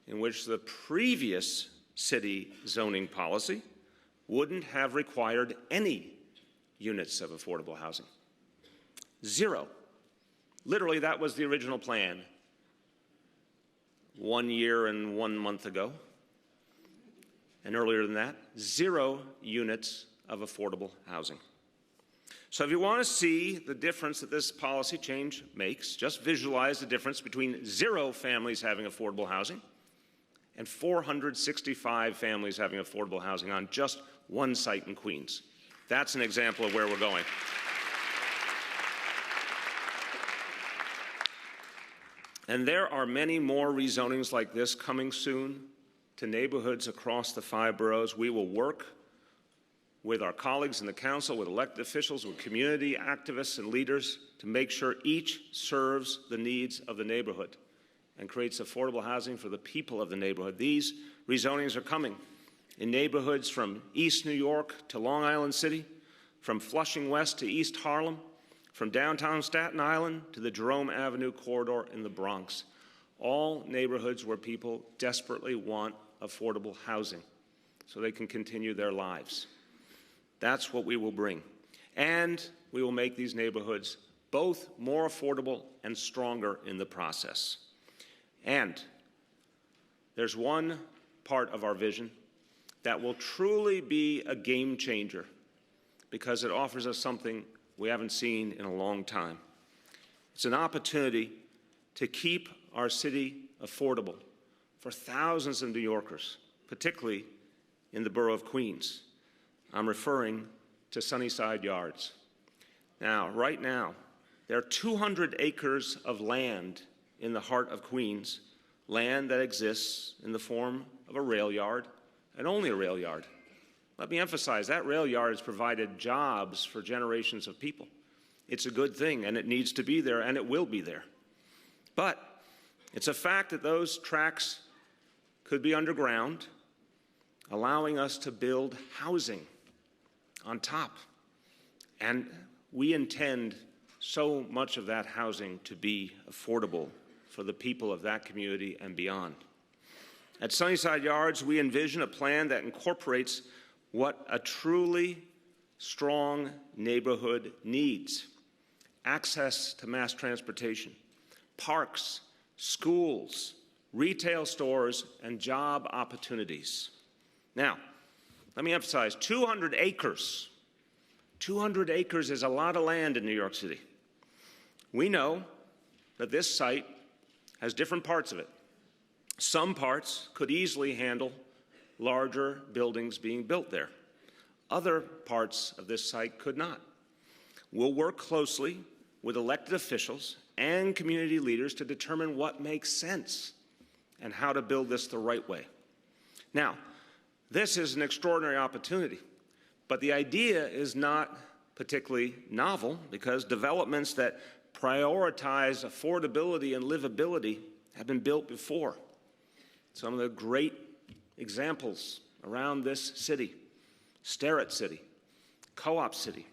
in which the previous city zoning policy wouldn't have required any units of affordable housing. 0. Literally, that was the original plan 1 year and 1 month ago. And earlier than that, 0 units of affordable housing. So if you want to see the difference that this policy change makes, just visualize the difference between 0 families having affordable housing and 465 families having affordable housing on just one site in Queens. That's an example of where we're going. And there are many more rezonings like this coming soon to neighborhoods across the 5 boroughs. We will work with our colleagues in the council, with elected officials, with community activists and leaders to make sure each serves the needs of the neighborhood and creates affordable housing for the people of the neighborhood. These rezonings are coming in neighborhoods from East New York to Long Island City, from Flushing West to East Harlem, from downtown Staten Island to the Jerome Avenue corridor in the Bronx. All neighborhoods where people desperately want affordable housing so they can continue their lives. That's what we will bring. And we will make these neighborhoods both more affordable and stronger in the process. And there's one part of our vision that will truly be a game changer because it offers us something we haven't seen in a long time. It's an opportunity to keep our city affordable for thousands of New Yorkers, particularly in the borough of Queens. I'm referring to Sunnyside Yards. Now, right now, there are 200 acres of land in the heart of Queens, land that exists in the form of a rail yard and only a rail yard. Let me emphasize, that rail yard has provided jobs for generations of people. It's a good thing, and it needs to be there, and it will be there. But it's a fact that those tracks could be underground, allowing us to build housing on top. And we intend so much of that housing to be affordable for the people of that community and beyond. At Sunnyside Yards, we envision a plan that incorporates what a truly strong neighborhood needs: access to mass transportation, parks, schools, retail stores, and job opportunities. Now, let me emphasize, 200 acres. 200 acres is a lot of land in New York City. We know that this site has different parts of it. Some parts could easily handle larger buildings being built there. Other parts of this site could not. We'll work closely with elected officials and community leaders to determine what makes sense and how to build this the right way. Now, this is an extraordinary opportunity, but the idea is not particularly novel because developments that prioritize affordability and livability have been built before. Some of the great examples around this city: Starrett City, Co-op City,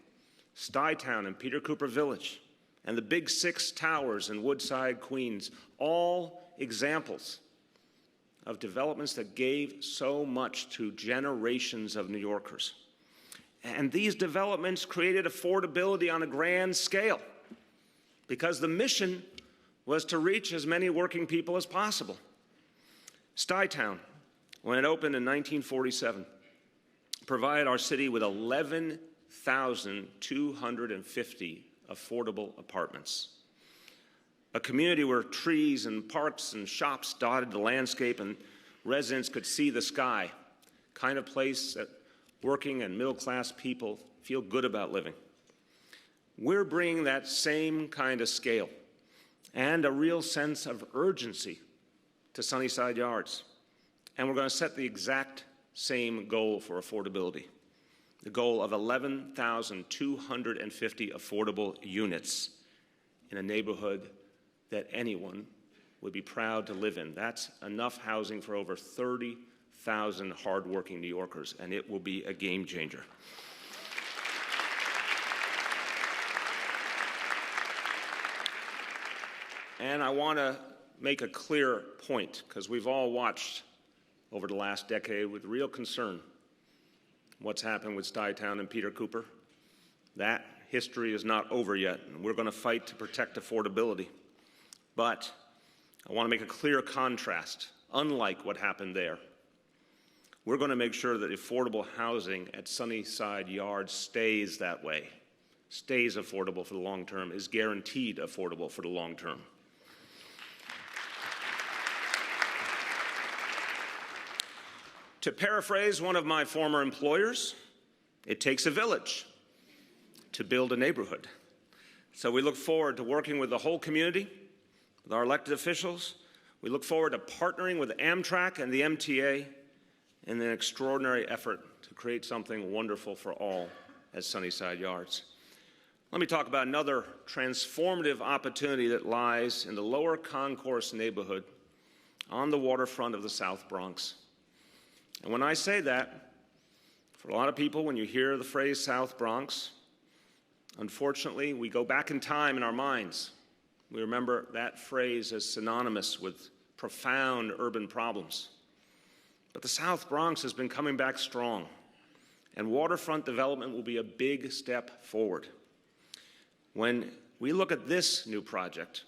Stuytown and Peter Cooper Village, and the Big Six Towers in Woodside, Queens, all examples of developments that gave so much to generations of New Yorkers. And these developments created affordability on a grand scale because the mission was to reach as many working people as possible. Stuytown, when it opened in 1947, provided our city with 11,250 affordable apartments. A community where trees and parks and shops dotted the landscape and residents could see the sky, kind of place that working and middle-class people feel good about living. We're bringing that same kind of scale and a real sense of urgency to Sunnyside Yards. And we're going to set the exact same goal for affordability, the goal of 11,250 affordable units in a neighborhood that anyone would be proud to live in. That's enough housing for over 30,000 hardworking New Yorkers, and it will be a game changer. And I want to make a clear point, because we've all watched over the last decade with real concern what's happened with Stuytown and Peter Cooper. That history is not over yet, and we're going to fight to protect affordability. But I want to make a clear contrast. Unlike what happened there, we're going to make sure that affordable housing at Sunnyside Yards stays that way, stays affordable for the long term, is guaranteed affordable for the long term. To paraphrase one of my former employers, it takes a village to build a neighborhood. So we look forward to working with the whole community, with our elected officials. We look forward to partnering with Amtrak and the MTA in an extraordinary effort to create something wonderful for all at Sunnyside Yards. Let me talk about another transformative opportunity that lies in the Lower Concourse neighborhood on the waterfront of the South Bronx. And when I say that, for a lot of people, when you hear the phrase South Bronx, unfortunately, we go back in time in our minds. We remember that phrase as synonymous with profound urban problems. But the South Bronx has been coming back strong, and waterfront development will be a big step forward. When we look at this new project,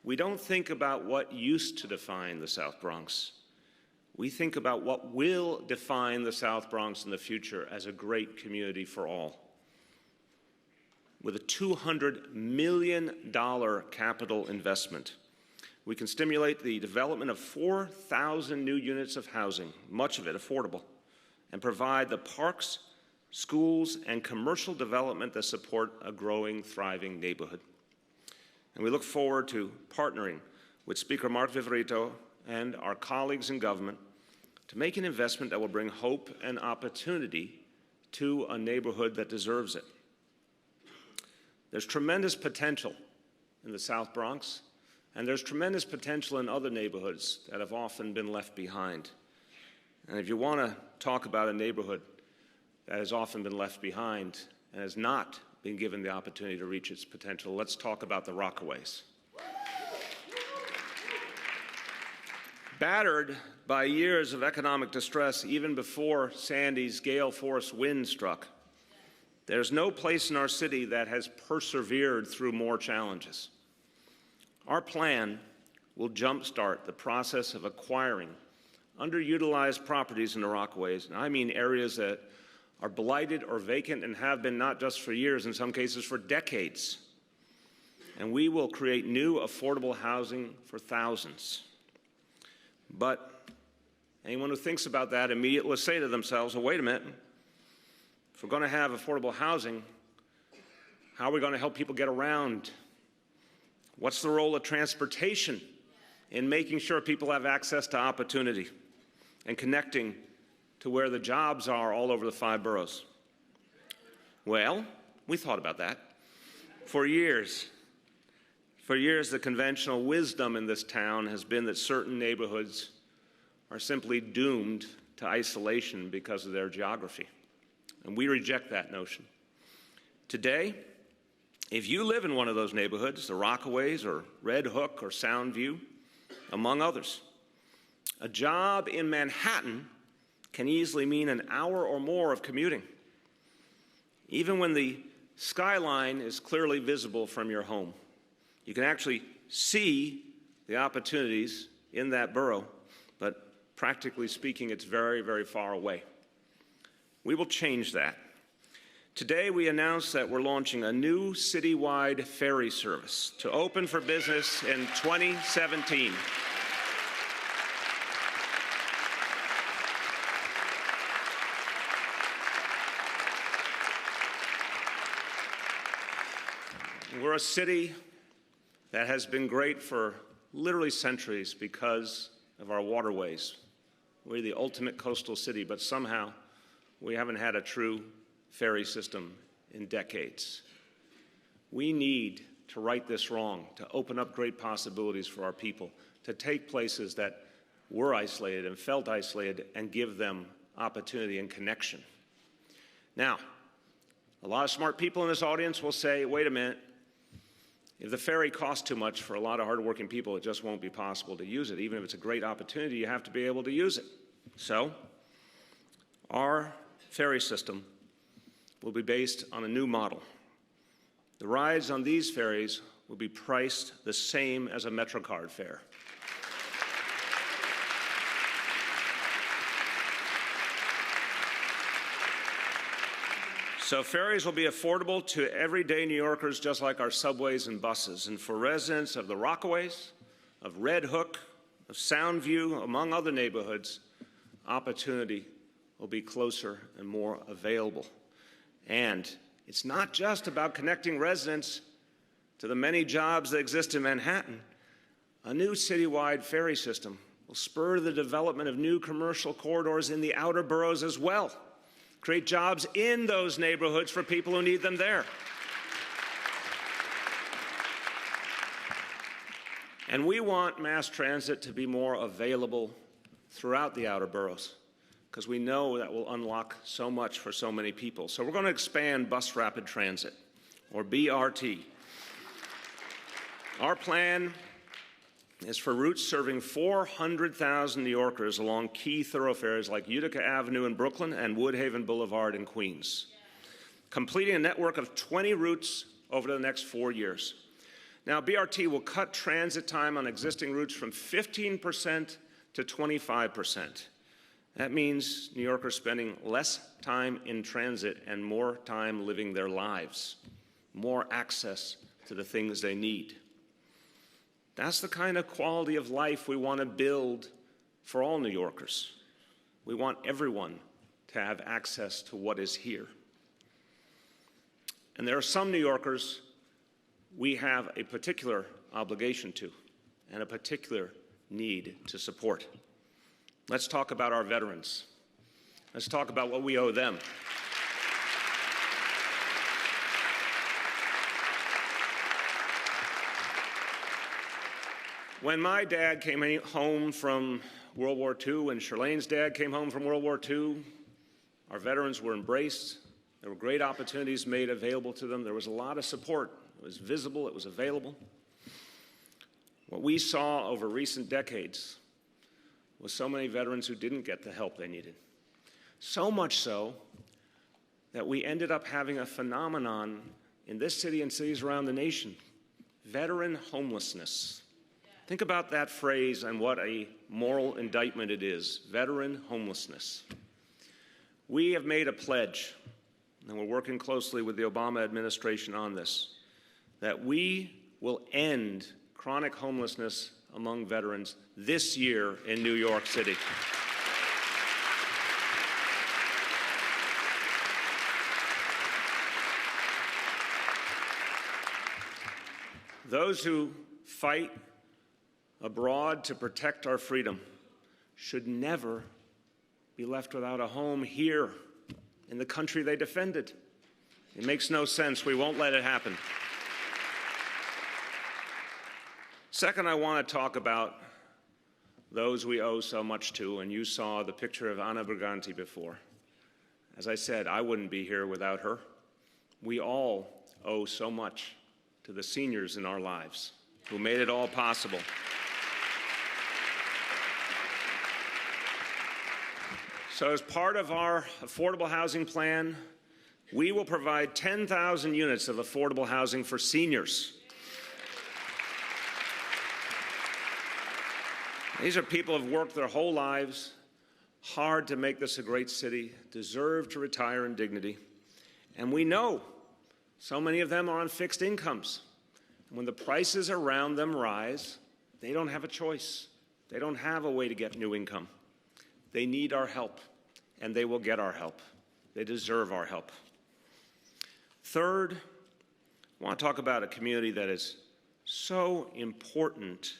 we don't think about what used to define the South Bronx. We think about what will define the South Bronx in the future as a great community for all. With a $200 million capital investment, we can stimulate the development of 4,000 new units of housing, much of it affordable, and provide the parks, schools, and commercial development that support a growing, thriving neighborhood. And we look forward to partnering with Speaker Mark Viverito and our colleagues in government to make an investment that will bring hope and opportunity to a neighborhood that deserves it. There's tremendous potential in the South Bronx, and there's tremendous potential in other neighborhoods that have often been left behind. And if you want to talk about a neighborhood that has often been left behind and has not been given the opportunity to reach its potential, let's talk about the Rockaways. Battered by years of economic distress, even before Sandy's gale force wind struck, there's no place in our city that has persevered through more challenges. Our plan will jumpstart the process of acquiring underutilized properties in the Rockaways, and I mean areas that are blighted or vacant and have been not just for years, in some cases for decades. And we will create new affordable housing for thousands. But anyone who thinks about that immediately will say to themselves, well, wait a minute, if we're going to have affordable housing, how are we going to help people get around? What's the role of transportation in making sure people have access to opportunity and connecting to where the jobs are all over the 5 boroughs? Well, we thought about that for years. For years, the conventional wisdom in this town has been that certain neighborhoods are simply doomed to isolation because of their geography. And we reject that notion. Today, if you live in one of those neighborhoods, the Rockaways or Red Hook or Soundview, among others, a job in Manhattan can easily mean an hour or more of commuting, even when the skyline is clearly visible from your home. You can actually see the opportunities in that borough, but practically speaking, it's very, very far away. We will change that. Today, we announced that we're launching a new citywide ferry service to open for business in 2017. We're a city that has been great for literally centuries because of our waterways. We're the ultimate coastal city, but somehow we haven't had a true ferry system in decades. We need to right this wrong, to open up great possibilities for our people, to take places that were isolated and felt isolated and give them opportunity and connection. Now, a lot of smart people in this audience will say, wait a minute, if the ferry costs too much for a lot of hardworking people, it just won't be possible to use it. Even if it's a great opportunity, you have to be able to use it. So, our ferry system will be based on a new model. The rides on these ferries will be priced the same as a MetroCard fare. So ferries will be affordable to everyday New Yorkers, just like our subways and buses. And for residents of the Rockaways, of Red Hook, of Soundview, among other neighborhoods, opportunity will be closer and more available. And it's not just about connecting residents to the many jobs that exist in Manhattan. A new citywide ferry system will spur the development of new commercial corridors in the outer boroughs as well. Create jobs in those neighborhoods for people who need them there. And we want mass transit to be more available throughout the outer boroughs, because we know that will unlock so much for so many people. So we're going to expand bus rapid transit, or BRT. Our plan is for routes serving 400,000 New Yorkers along key thoroughfares like Utica Avenue in Brooklyn and Woodhaven Boulevard in Queens, completing a network of 20 routes over the next 4 years. Now, BRT will cut transit time on existing routes from 15% to 25%. That means New Yorkers spending less time in transit and more time living their lives, more access to the things they need. That's the kind of quality of life we want to build for all New Yorkers. We want everyone to have access to what is here. And there are some New Yorkers we have a particular obligation to and a particular need to support. Let's talk about our veterans. Let's talk about what we owe them. When my dad came home from World War II, when Shirlene's dad came home from World War II, our veterans were embraced. There were great opportunities made available to them. There was a lot of support. It was visible. It was available. What we saw over recent decades was so many veterans who didn't get the help they needed. So much so that we ended up having a phenomenon in this city and cities around the nation, veteran homelessness. Think about that phrase and what a moral indictment it is, veteran homelessness. We have made a pledge, and we're working closely with the Obama administration on this, that we will end chronic homelessness among veterans this year in New York City. Those who fight abroad to protect our freedom should never be left without a home here in the country they defended. It makes no sense. We won't let it happen. Second, I want to talk about those we owe so much to, and you saw the picture of Anna Briganti before. As I said, I wouldn't be here without her. We all owe so much to the seniors in our lives who made it all possible. So as part of our affordable housing plan, we will provide 10,000 units of affordable housing for seniors. These are people who have worked their whole lives hard to make this a great city, deserve to retire in dignity. And we know so many of them are on fixed incomes. And when the prices around them rise, they don't have a choice. They don't have a way to get new income. They need our help, and they will get our help. They deserve our help. Third, I want to talk about a community that is so important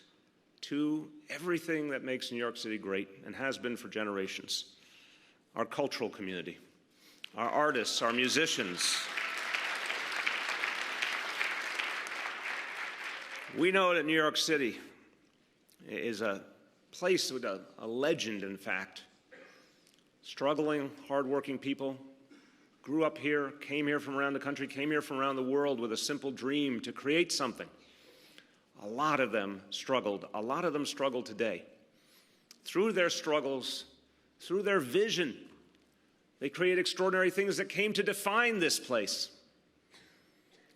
to everything that makes New York City great and has been for generations. Our cultural community, our artists, our musicians. We know that New York City is a place with a legend, in fact. Struggling, hardworking people grew up here, came here from around the country, came here from around the world with a simple dream to create something. A lot of them struggled. A lot of them struggle today. Through their struggles, through their vision, they create extraordinary things that came to define this place.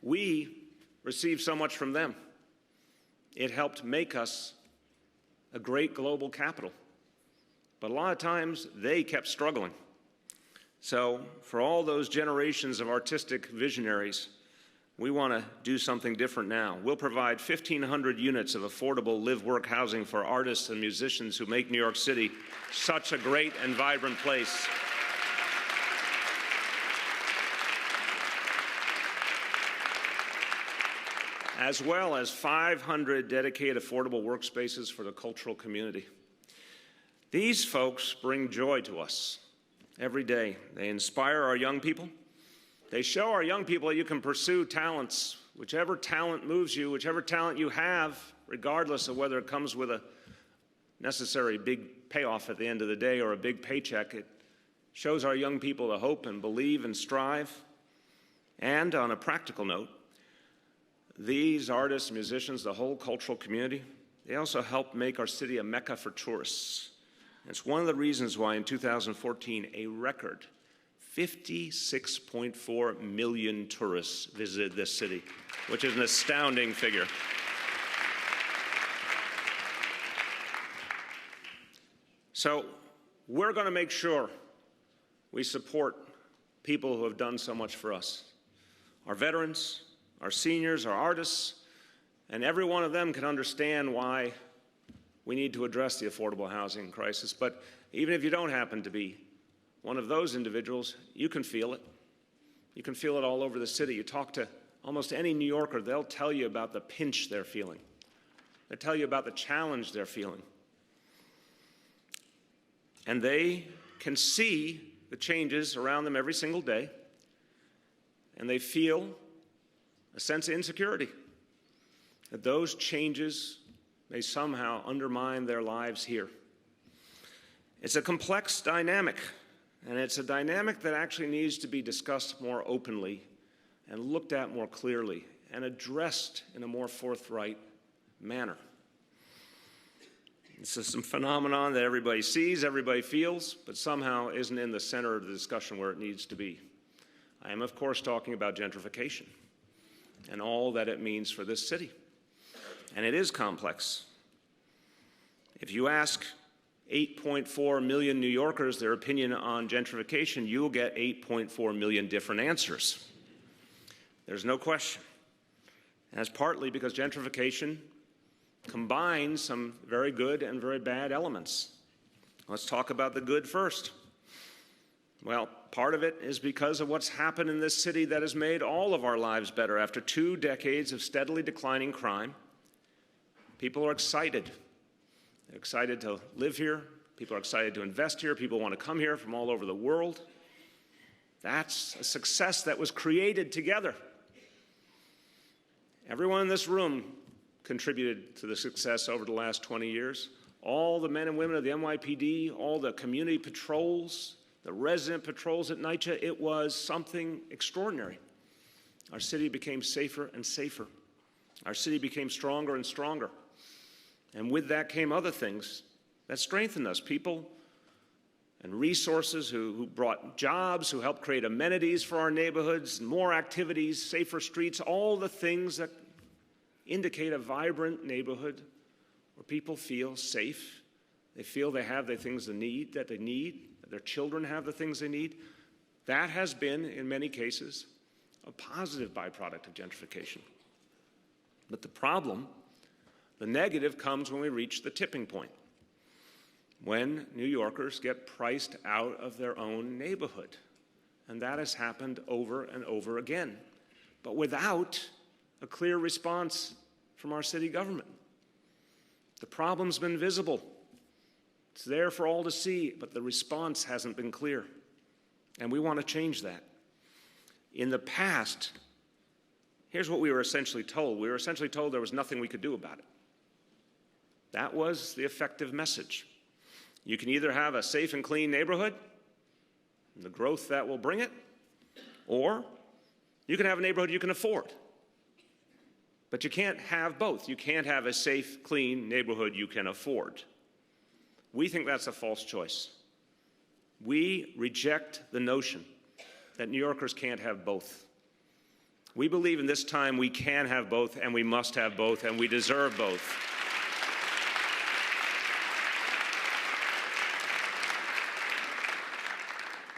We received so much from them. It helped make us a great global capital. But a lot of times, they kept struggling. So, for all those generations of artistic visionaries, we want to do something different now. We'll provide 1,500 units of affordable live-work housing for artists and musicians who make New York City such a great and vibrant place. As well as 500 dedicated affordable workspaces for the cultural community. These folks bring joy to us every day. They inspire our young people. They show our young people that you can pursue talents, whichever talent moves you, whichever talent you have, regardless of whether it comes with a necessary big payoff at the end of the day or a big paycheck. It shows our young people to hope and believe and strive. And on a practical note, these artists, musicians, the whole cultural community, they also help make our city a mecca for tourists. It's one of the reasons why in 2014, a record 56.4 million tourists visited this city, which is an astounding figure. So we're going to make sure we support people who have done so much for us. Our veterans, our seniors, our artists, and every one of them can understand why we need to address the affordable housing crisis. But even if you don't happen to be one of those individuals, you can feel it. You can feel it all over the city. You talk to almost any New Yorker, they'll tell you about the pinch they're feeling. They'll tell you about the challenge they're feeling. And they can see the changes around them every single day, and they feel a sense of insecurity, that those changes may somehow undermine their lives here. It's a complex dynamic, and it's a dynamic that actually needs to be discussed more openly and looked at more clearly and addressed in a more forthright manner. It's some phenomenon that everybody sees, everybody feels, but somehow isn't in the center of the discussion where it needs to be. I am, of course, talking about gentrification and all that it means for this city. And it is complex. If you ask 8.4 million New Yorkers their opinion on gentrification, you will get 8.4 million different answers. There's no question. And that's partly because gentrification combines some very good and very bad elements. Let's talk about the good first. Well, part of it is because of what's happened in this city that has made all of our lives better. After 2 decades of steadily declining crime, people are excited. They're excited to live here. People are excited to invest here. People want to come here from all over the world. That's a success that was created together. Everyone in this room contributed to the success over the last 20 years. All the men and women of the NYPD, all the community patrols, the resident patrols at NYCHA, it was something extraordinary. Our city became safer and safer. Our city became stronger and stronger. And with that came other things that strengthened us, people and resources who brought jobs, who helped create amenities for our neighborhoods, more activities, safer streets, all the things that indicate a vibrant neighborhood where people feel safe. They feel they have the things they need, that their children have the things they need. That has been, in many cases, a positive byproduct of gentrification. But the problem, the negative, comes when we reach the tipping point, when New Yorkers get priced out of their own neighborhood. And that has happened over and over again, but without a clear response from our city government. The problem's been visible. It's there for all to see, but the response hasn't been clear. And we want to change that. In the past, here's what we were essentially told. We were essentially told there was nothing we could do about it. That was the effective message. You can either have a safe and clean neighborhood, and the growth that will bring it, or you can have a neighborhood you can afford. But you can't have both. You can't have a safe, clean neighborhood you can afford. We think that's a false choice. We reject the notion that New Yorkers can't have both. We believe in this time we can have both, and we must have both, and we deserve both.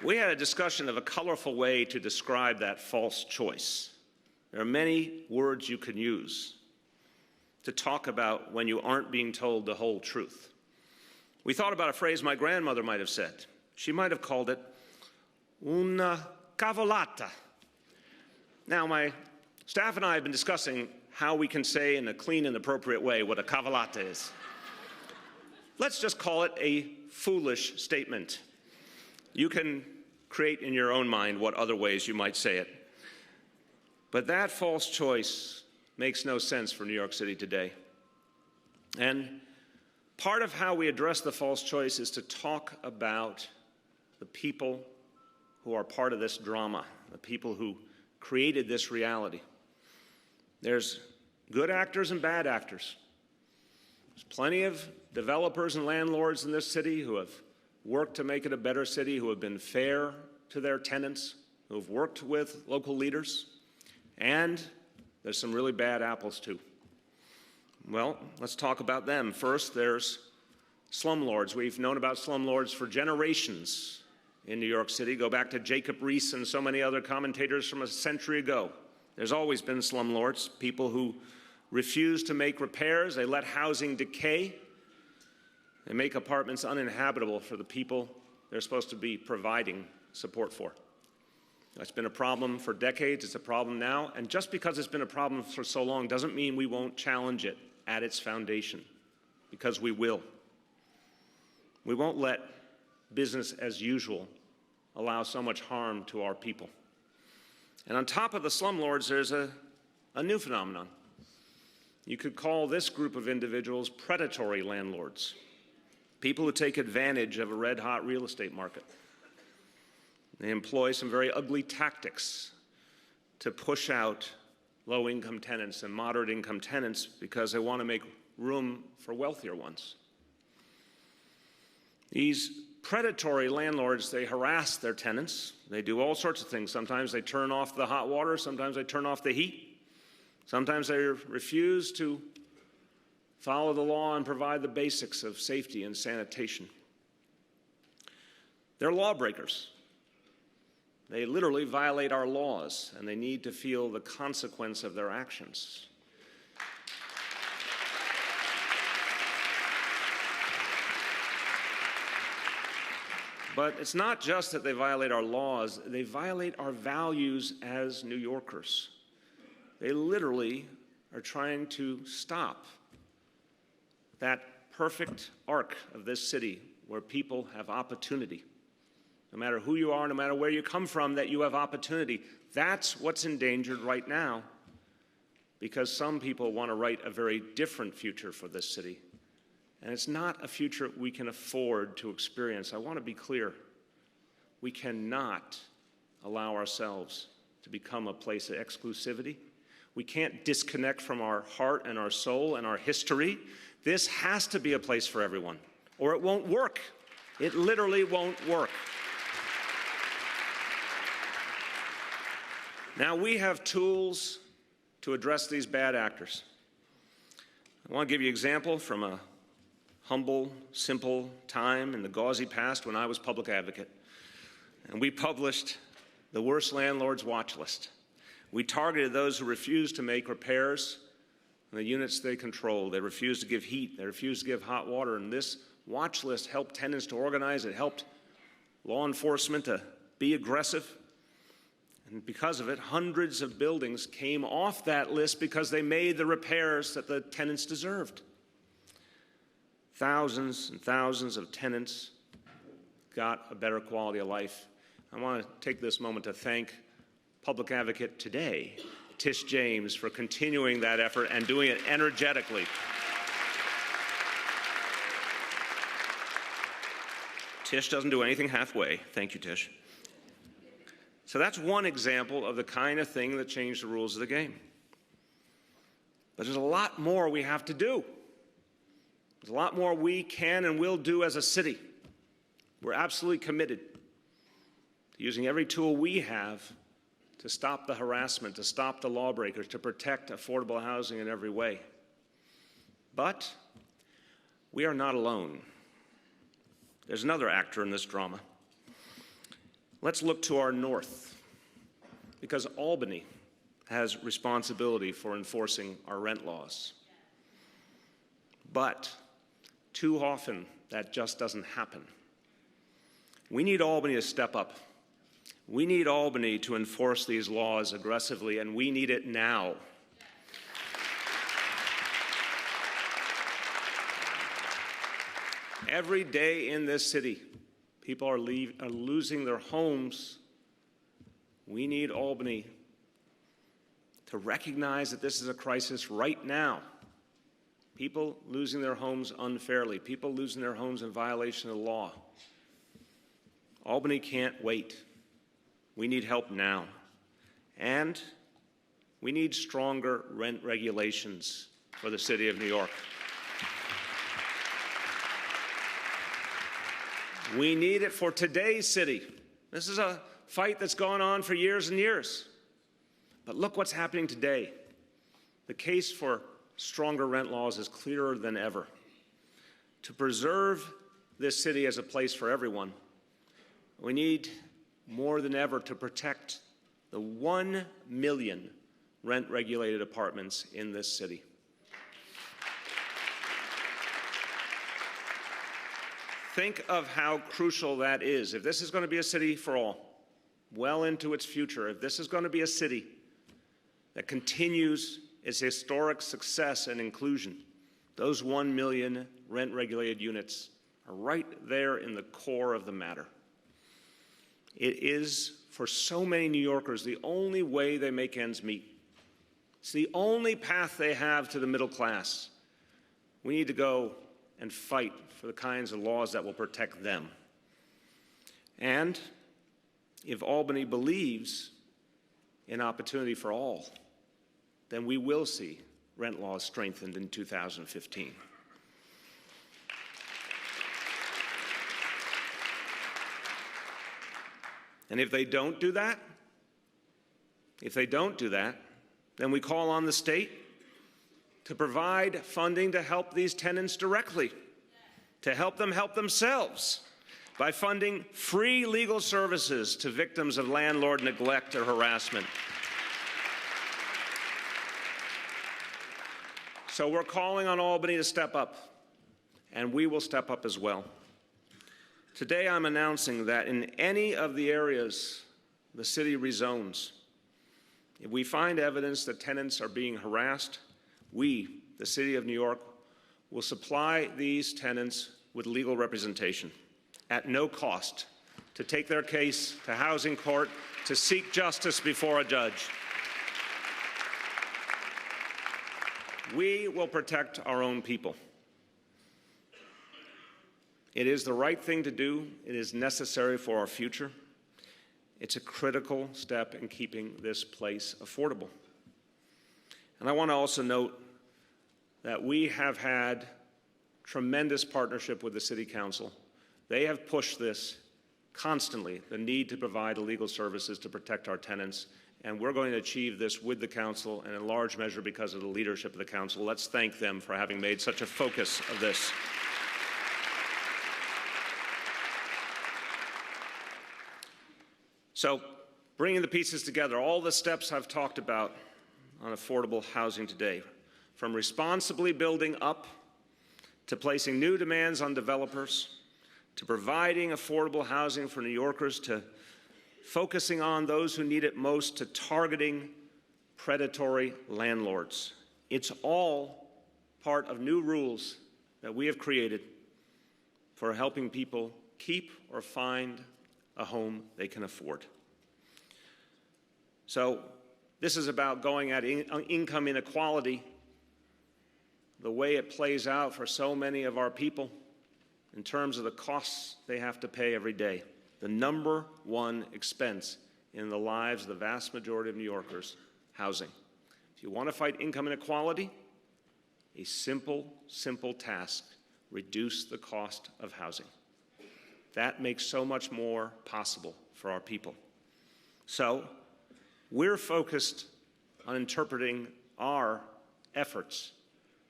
We had a discussion of a colorful way to describe that false choice. There are many words you can use to talk about when you aren't being told the whole truth. We thought about a phrase my grandmother might have said. She might have called it una cavolata. Now, my staff and I have been discussing how we can say in a clean and appropriate way what a cavolata is. Let's just call it a foolish statement. You can create in your own mind what other ways you might say it. But that false choice makes no sense for New York City today. And part of how we address the false choice is to talk about the people who are part of this drama, the people who created this reality. There's good actors and bad actors. There's plenty of developers and landlords in this city who have worked to make it a better city, who have been fair to their tenants, who have worked with local leaders. And there's some really bad apples, too. Well, let's talk about them. First, there's slumlords. We've known about slumlords for generations in New York City. Go back to Jacob Riis and so many other commentators from a century ago. There's always been slumlords, people who refuse to make repairs. They let housing decay. They make apartments uninhabitable for the people they're supposed to be providing support for. That's been a problem for decades. It's a problem now. And just because it's been a problem for so long doesn't mean we won't challenge it at its foundation, because we will. We won't let business as usual allow so much harm to our people. And on top of the slumlords, there's a new phenomenon. You could call this group of individuals predatory landlords, people who take advantage of a red-hot real estate market. They employ some very ugly tactics to push out low-income tenants and moderate-income tenants because they want to make room for wealthier ones. These predatory landlords, they harass their tenants. They do all sorts of things. Sometimes they turn off the hot water. Sometimes they turn off the heat. Sometimes they refuse to follow the law and provide the basics of safety and sanitation. They're lawbreakers. They literally violate our laws, and they need to feel the consequence of their actions. But it's not just that they violate our laws, they violate our values as New Yorkers. They literally are trying to stop that perfect arc of this city where people have opportunity. No matter who you are, no matter where you come from, that you have opportunity. That's what's endangered right now, because some people want to write a very different future for this city. And it's not a future we can afford to experience. I want to be clear. We cannot allow ourselves to become a place of exclusivity. We can't disconnect from our heart and our soul and our history. This has to be a place for everyone, or it won't work. It literally won't work. Now, we have tools to address these bad actors. I want to give you an example from a humble, simple time in the gauzy past when I was public advocate. And we published the worst landlords watch list. We targeted those who refused to make repairs in the units they controlled. They refused to give heat. They refused to give hot water. And this watch list helped tenants to organize. It helped law enforcement to be aggressive. And because of it, hundreds of buildings came off that list because they made the repairs that the tenants deserved. Thousands and thousands of tenants got a better quality of life. I want to take this moment to thank Public Advocate today, Tish James, for continuing that effort and doing it energetically. Tish doesn't do anything halfway. Thank you, Tish. So that's one example of the kind of thing that changed the rules of the game. But there's a lot more we have to do. There's a lot more we can and will do as a city. We're absolutely committed to using every tool we have to stop the harassment, to stop the lawbreakers, to protect affordable housing in every way. But we are not alone. There's another actor in this drama. Let's look to our north, because Albany has responsibility for enforcing our rent laws. But too often, that just doesn't happen. We need Albany to step up. We need Albany to enforce these laws aggressively, and we need it now. Every day in this city, people are losing their homes. We need Albany to recognize that this is a crisis right now. People losing their homes unfairly, people losing their homes in violation of the law. Albany can't wait. We need help now. And we need stronger rent regulations for the city of New York. We need it for today's city. This is a fight that's gone on for years and years. But look what's happening today. The case for stronger rent laws is clearer than ever. To preserve this city as a place for everyone, we need more than ever to protect the 1 million rent-regulated apartments in this city. Think of how crucial that is. If this is going to be a city for all, well into its future, if this is going to be a city that continues its historic success and inclusion, those 1 million rent-regulated units are right there in the core of the matter. It is, for so many New Yorkers, the only way they make ends meet. It's the only path they have to the middle class. We need to go and fight for the kinds of laws that will protect them. And if Albany believes in opportunity for all, then we will see rent laws strengthened in 2015. And if they don't do that, then we call on the state to provide funding to help these tenants directly, to help them help themselves by funding free legal services to victims of landlord neglect or harassment. So we're calling on Albany to step up, and we will step up as well. Today I'm announcing that in any of the areas the city rezones, if we find evidence that tenants are being harassed, we, the City of New York, will supply these tenants with legal representation at no cost to take their case to housing court, to seek justice before a judge. We will protect our own people. It is the right thing to do. It is necessary for our future. It's a critical step in keeping this place affordable. And I want to also note that we have had tremendous partnership with the City Council. They have pushed this constantly, the need to provide legal services to protect our tenants, and we're going to achieve this with the Council, and in large measure because of the leadership of the Council. Let's thank them for having made such a focus of this. So, bringing the pieces together, all the steps I've talked about on affordable housing today, from responsibly building up, to placing new demands on developers, to providing affordable housing for New Yorkers, to focusing on those who need it most, to targeting predatory landlords. It's all part of new rules that we have created for helping people keep or find a home they can afford. So this is about going at income inequality, the way it plays out for so many of our people. in terms of the costs they have to pay every day. The number one expense in the lives of the vast majority of New Yorkers, housing. If you want to fight income inequality, a simple task: reduce the cost of housing. That makes so much more possible for our people. So, we're focused on interpreting our efforts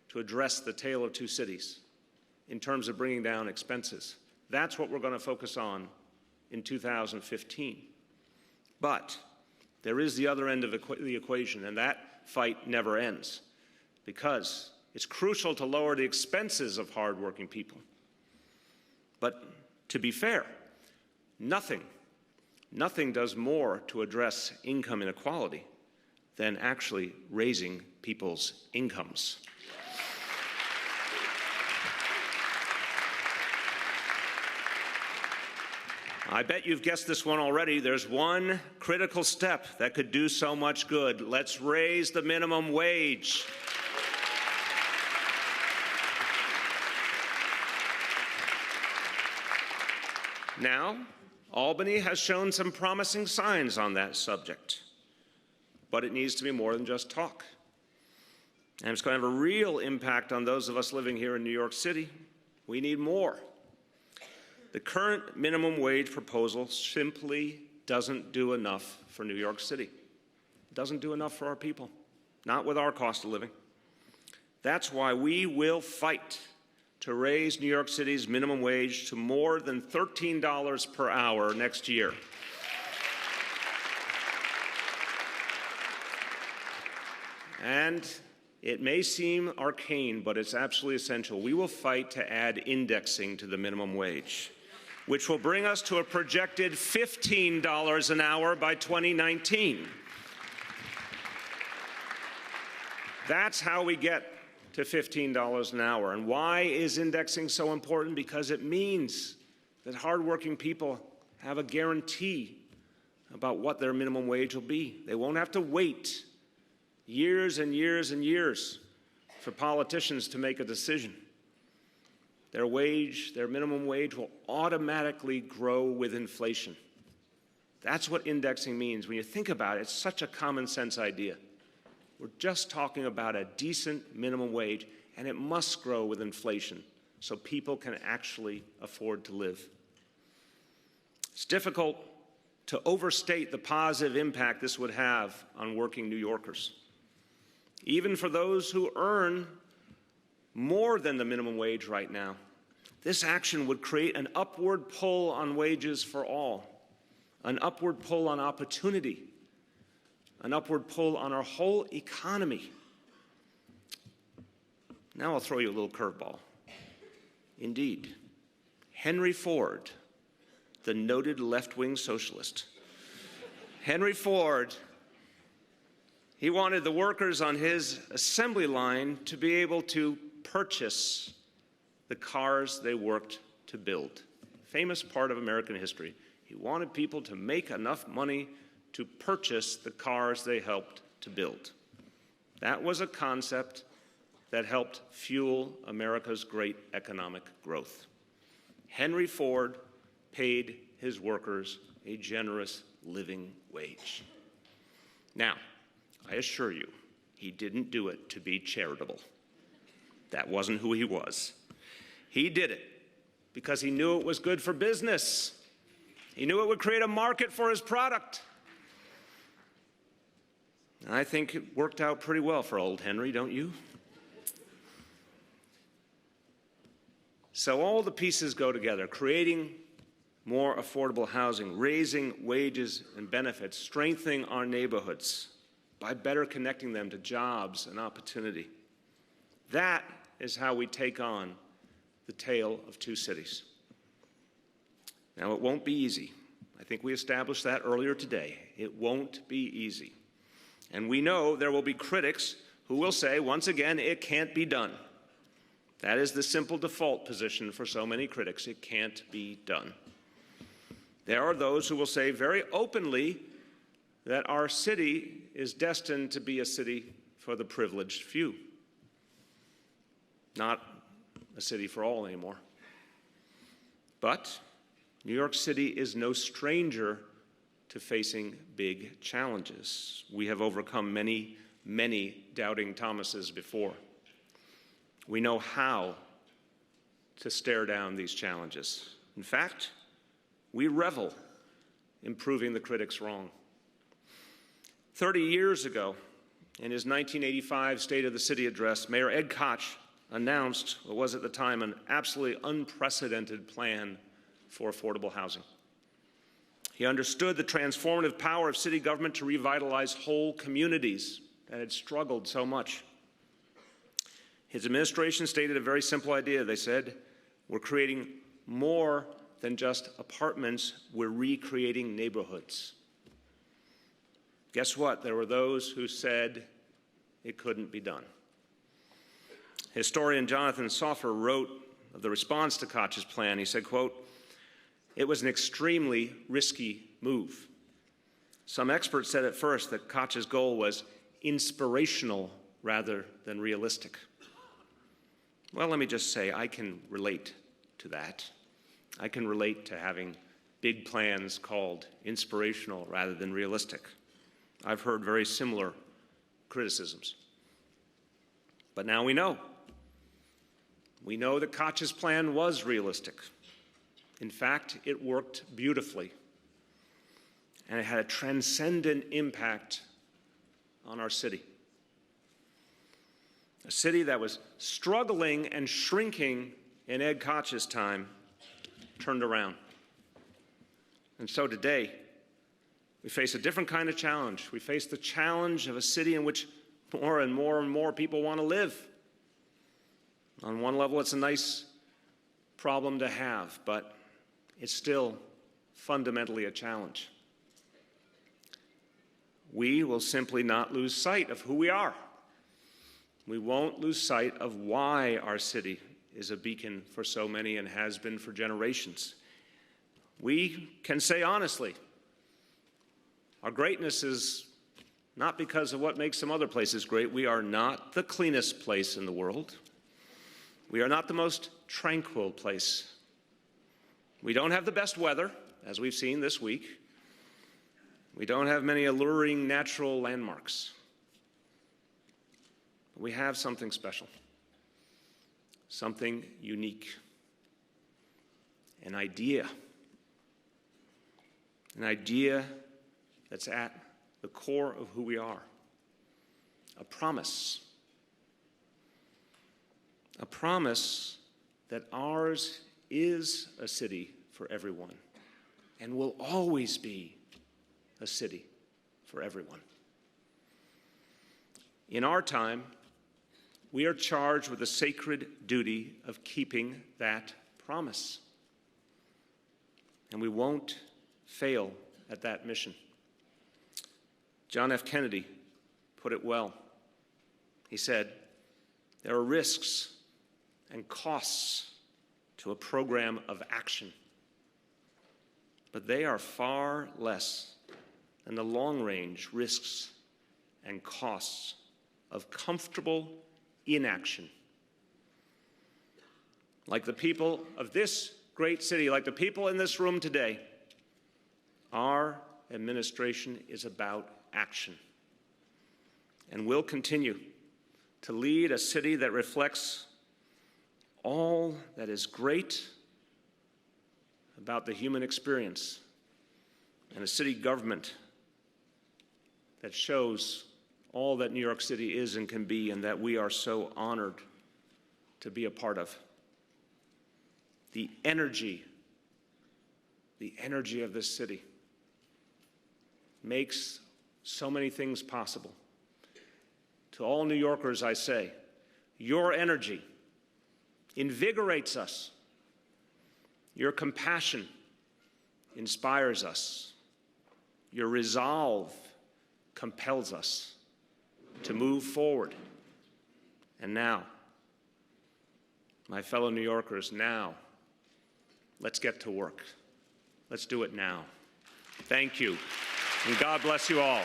to address the tale of two cities in terms of bringing down expenses. That's what we're going to focus on in 2015. But there is the other end of the equation, and that fight never ends, because it's crucial to lower the expenses of hardworking people. But to be fair, nothing does more to address income inequality than actually raising people's incomes. I bet you've guessed this one already. There's one critical step that could do so much good. Let's raise the minimum wage. Now, Albany has shown some promising signs on that subject, but it needs to be more than just talk. And it's going to have a real impact on those of us living here in New York City. We need more. The current minimum wage proposal simply doesn't do enough for New York City. It doesn't do enough for our people, not with our cost of living. That's why we will fight to raise New York City's minimum wage to more than $13 per hour next year. And it may seem arcane, but it's absolutely essential. We will fight to add indexing to the minimum wage, which will bring us to a projected $15 an hour by 2019. That's how we get to $15 an hour. And why is indexing so important? Because it means that hardworking people have a guarantee about what their minimum wage will be. They won't have to wait years and years and years for politicians to make a decision. Their minimum wage will automatically grow with inflation. That's what indexing means. When you think about it, it's such a common sense idea. We're just talking about a decent minimum wage, and it must grow with inflation so people can actually afford to live. It's difficult to overstate the positive impact this would have on working New Yorkers. Even for those who earn more than the minimum wage right now, this action would create an upward pull on wages for all, an upward pull on opportunity, an upward pull on our whole economy. Now I'll throw you a little curveball. Indeed, Henry Ford, the noted left-wing socialist, Henry Ford, he wanted the workers on his assembly line to be able to purchase the cars they worked to build. Famous part of American history. He wanted people to make enough money to purchase the cars they helped to build. That was a concept that helped fuel America's great economic growth. Henry Ford paid his workers a generous living wage. Now, I assure you, he didn't do it to be charitable. That wasn't who he was. He did it because he knew it was good for business. He knew it would create a market for his product. And I think it worked out pretty well for old Henry, don't you? So all the pieces go together: creating more affordable housing, raising wages and benefits, strengthening our neighborhoods by better connecting them to jobs and opportunity. That is how we take on the tale of two cities. Now, it won't be easy. I think we established that earlier today. It won't be easy. And we know there will be critics who will say, once again, it can't be done. That is the simple default position for so many critics. It can't be done. There are those who will say very openly that our city is destined to be a city for the privileged few, not a city for all anymore. But New York City is no stranger to facing big challenges. We have overcome many, many doubting Thomases before. We know how to stare down these challenges. In fact, we revel in proving the critics wrong. 30 years ago, in his 1985 State of the City address, Mayor Ed Koch announced what was at the time an absolutely unprecedented plan for affordable housing. He understood the transformative power of city government to revitalize whole communities that had struggled so much. His administration stated a very simple idea. They said, we're creating more than just apartments, we're recreating neighborhoods. Guess what? There were those who said it couldn't be done. Historian Jonathan Soffer wrote of the response to Koch's plan. He said, quote, "It was an extremely risky move. Some experts said at first that Koch's goal was inspirational rather than realistic." Well, let me just say, I can relate to that. I can relate to having big plans called inspirational rather than realistic. I've heard very similar criticisms. But now we know. We know that Koch's plan was realistic. In fact, it worked beautifully. And it had a transcendent impact on our city. A city that was struggling and shrinking in Ed Koch's time turned around. And so today, we face a different kind of challenge. We face the challenge of a city in which more and more and more people want to live. On one level, it's a nice problem to have, but it's still fundamentally a challenge. We will simply not lose sight of who we are. We won't lose sight of why our city is a beacon for so many and has been for generations. We can say honestly, our greatness is not because of what makes some other places great. We are not the cleanest place in the world. We are not the most tranquil place. We don't have the best weather, as we've seen this week. We don't have many alluring natural landmarks. But we have something special, something unique, an idea that's at the core of who we are, a promise that ours is a city for everyone and will always be a city for everyone. In our time, we are charged with the sacred duty of keeping that promise. And we won't fail at that mission. John F. Kennedy put it well. He said, "There are risks and costs to a program of action, but they are far less than the long-range risks and costs of comfortable inaction." Like the people of this great city, like the people in this room today, our administration is about action. And will continue to lead a city that reflects all that is great about the human experience, and a city government that shows all that New York City is and can be, and that we are so honored to be a part of. The energy of this city makes so many things possible. To all New Yorkers, I say, your energy invigorates us. Your compassion inspires us. Your resolve compels us to move forward. And now, my fellow New Yorkers, now, let's get to work. Let's do it now. Thank you, and God bless you all.